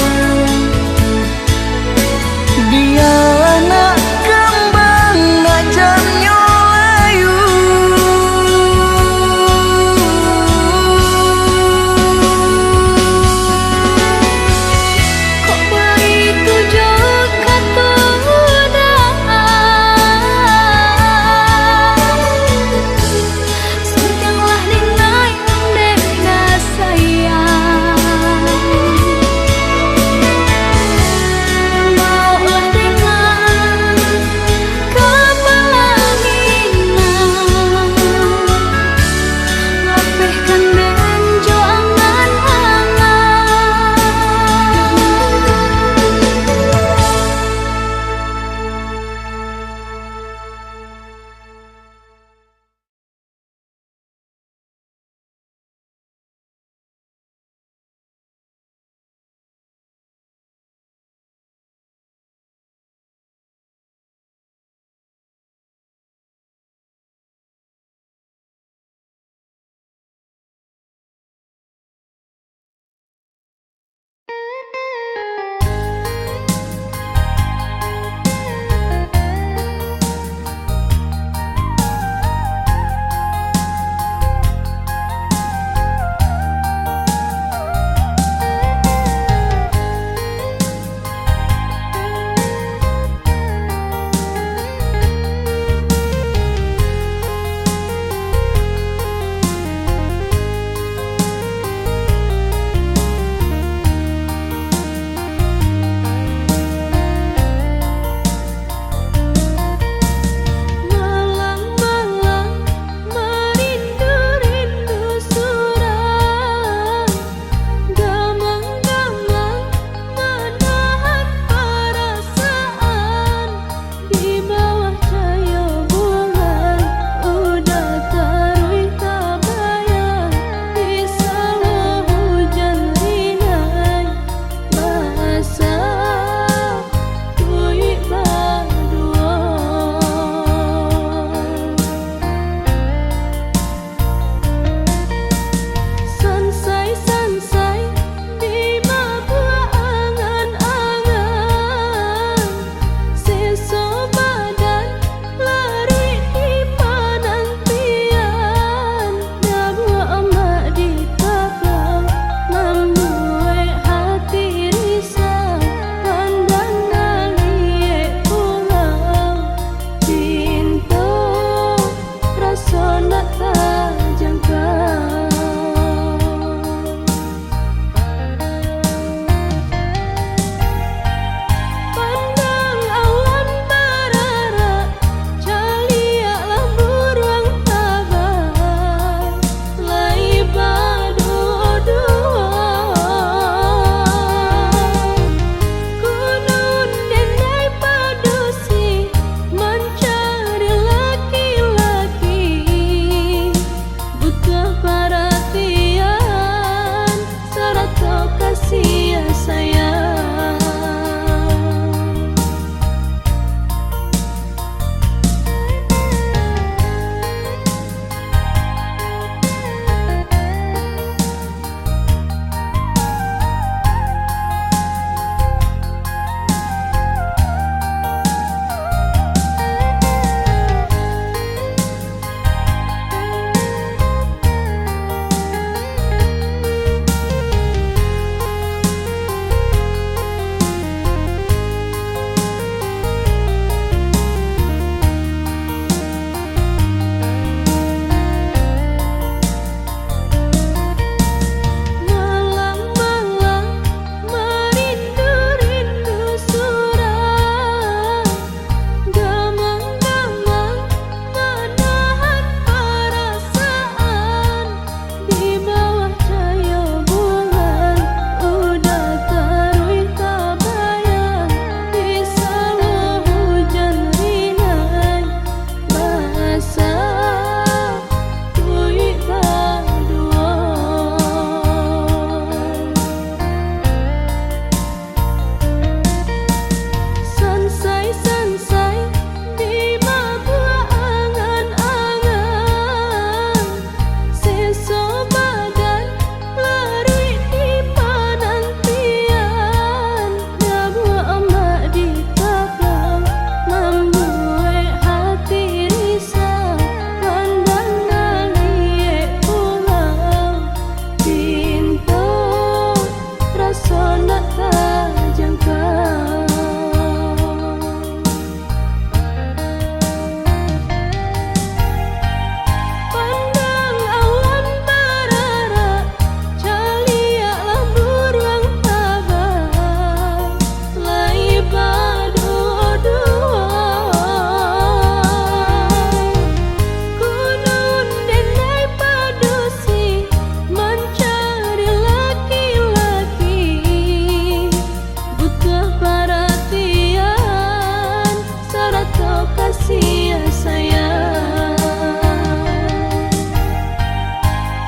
kasih sayang.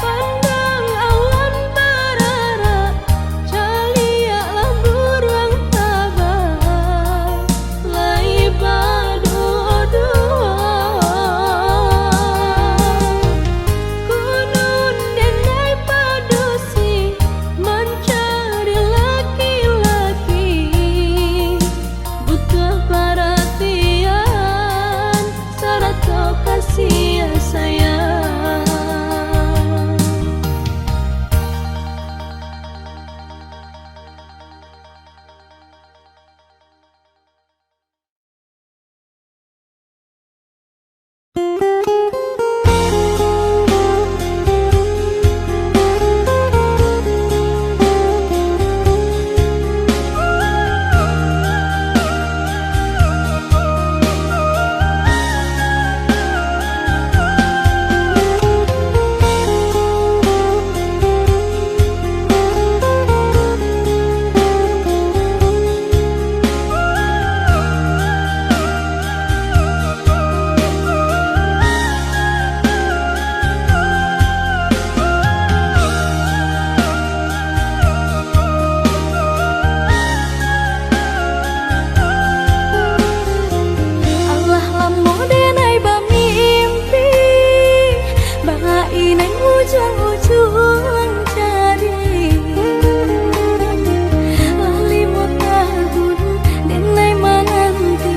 Pandang awan barara, caliaklah buruan tabah, lai badodoa. Gunung denai padosi, mencari laki-laki, butuh perhatian, sarato kasih sayang. Allah lamo denai bamimpi, bainai ujung-ujung cari, lali mau tahun denai menanti,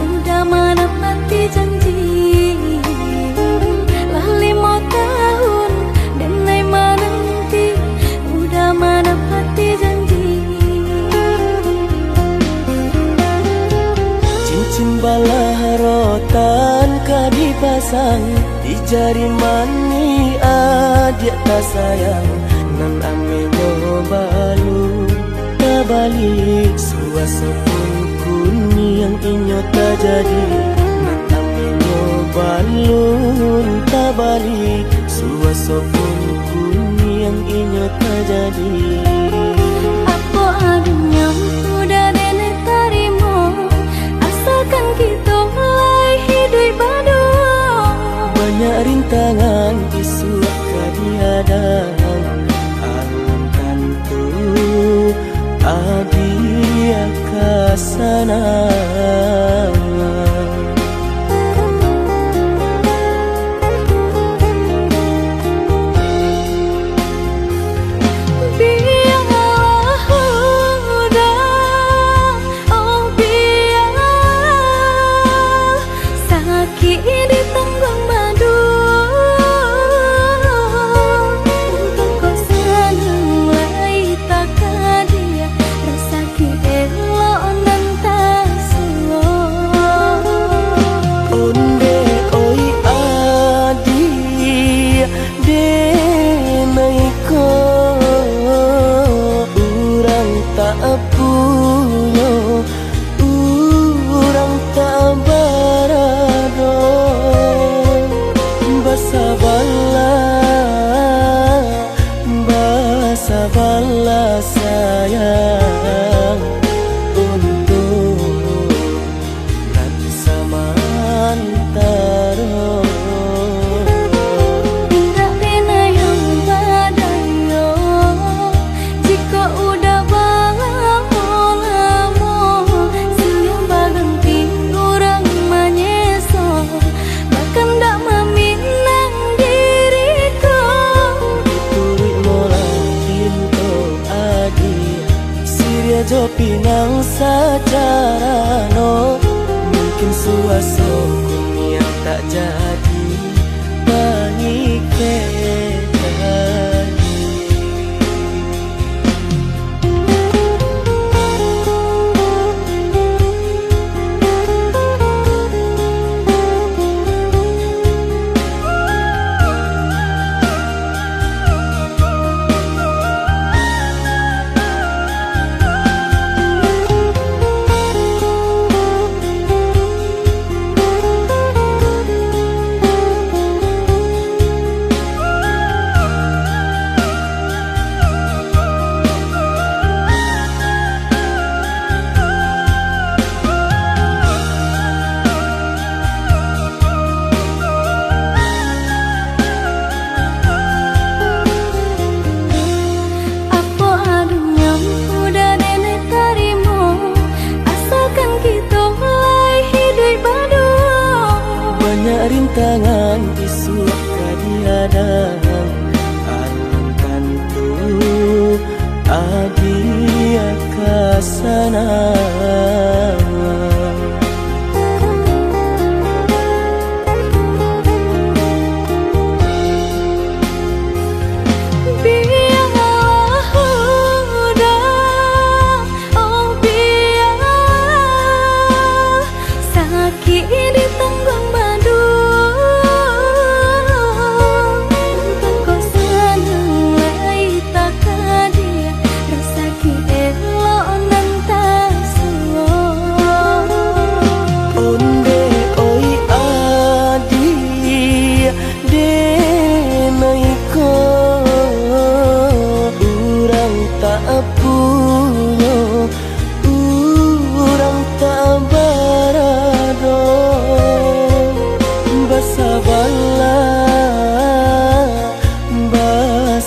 udah mana mati janji. Lali mau tahun denai menanti, udah mana mati janji.
Cincin balah rotan ka dipasang di jari mani adik tak sayang, nan amenyo balu tak balik, suasopun kuni yang inyo tak jadi, nan amenyo balu tak balik, suasopun kuni yang inyo tak jadi.
Apa adanya udah nenek tarimo, asalkan kita mulai hidup baru.
Banyak rintangan disuap kadiadang, alam tentu adia kasana.
Biarlah udah, oh biarlah sakit di tenggang madu. Untung kau senang lai tak kadia, rasa elok nan tak suo.
Onde oi adi denaiko, urang tak punya, urang tak barado, basa bala sayang, untuk nan samantaro.
Indah pena yang badayo, jika udah lamo, senyum baganti orang menyeso, bahkan tak meminang diriku.
Turi molang pinto adi, siria jo pinang secara no, mungkin suaso yang tak jadi bagi kita. tangan isuak kadiadang alangkan tu adia kasana.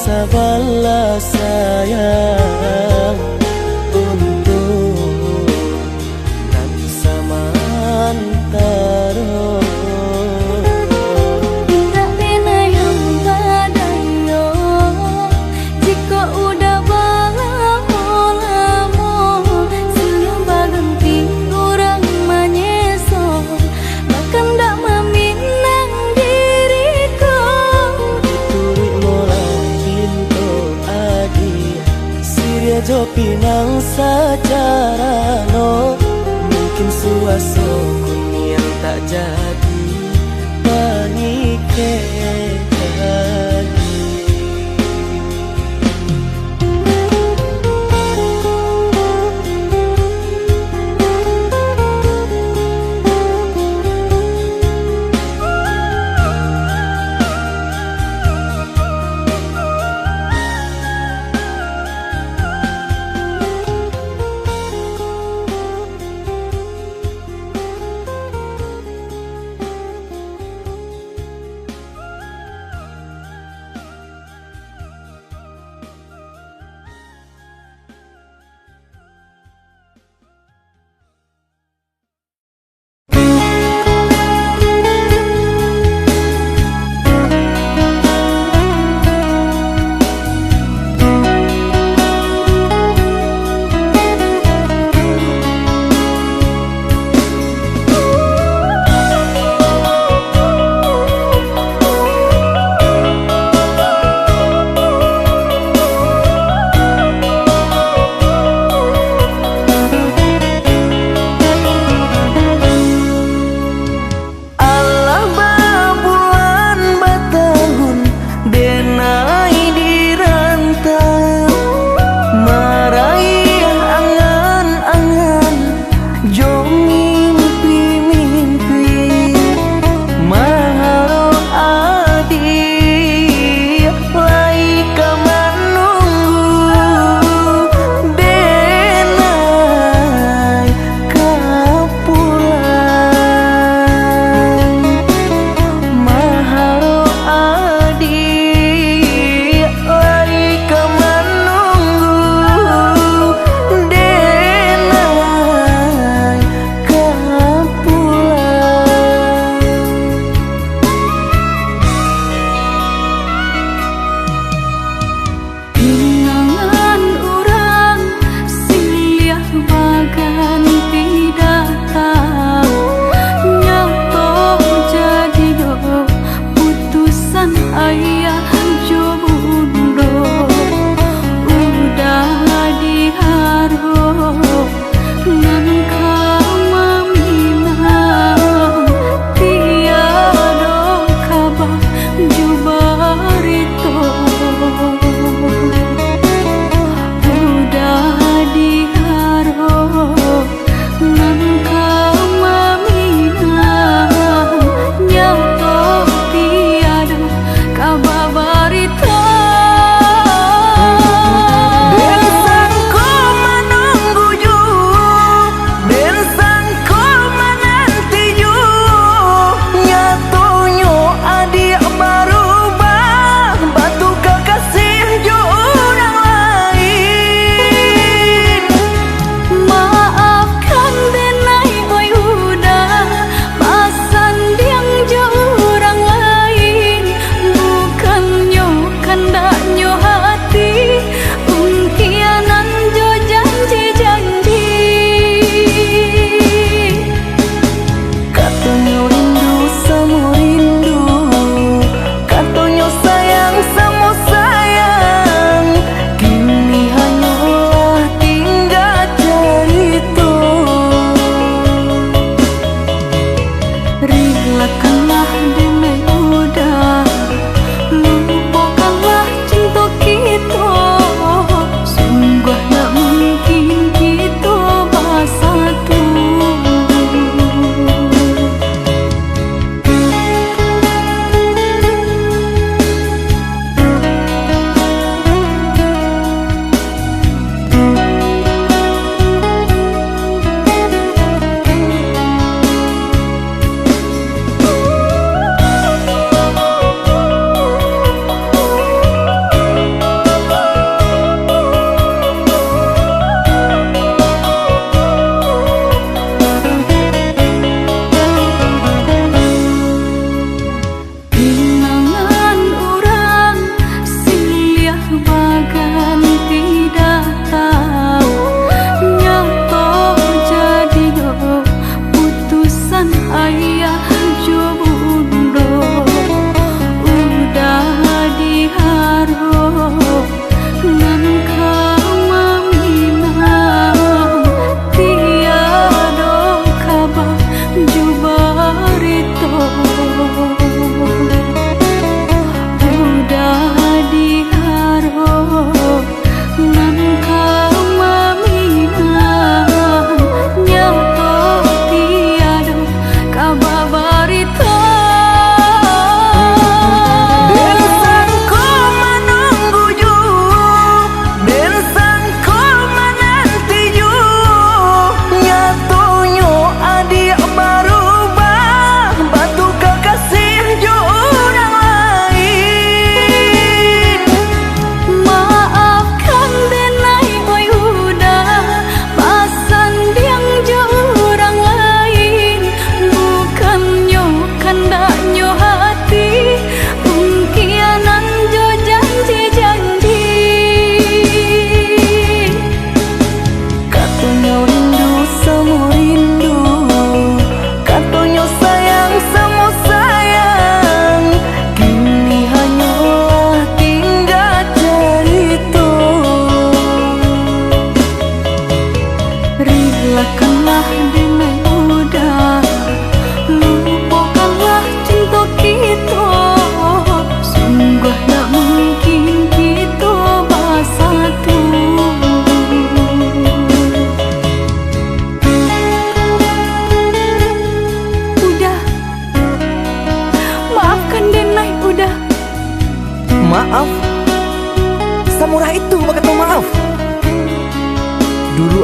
Sabarlah sayang untuk nanti samantara.
Tak pernah yang badayo jika udah lamo senyum baganti orang menyeso bahkan tak meminang diriku.
Turik mola Siria jo pinang secara no mungkin suaso yang tak jadi pangike.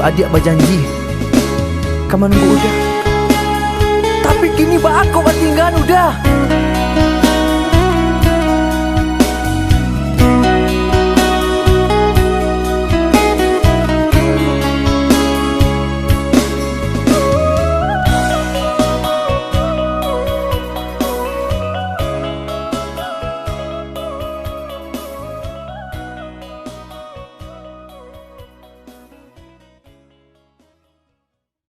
adik berjanji kamu nunggu udah. Tapi kini bah aku tinggal udah.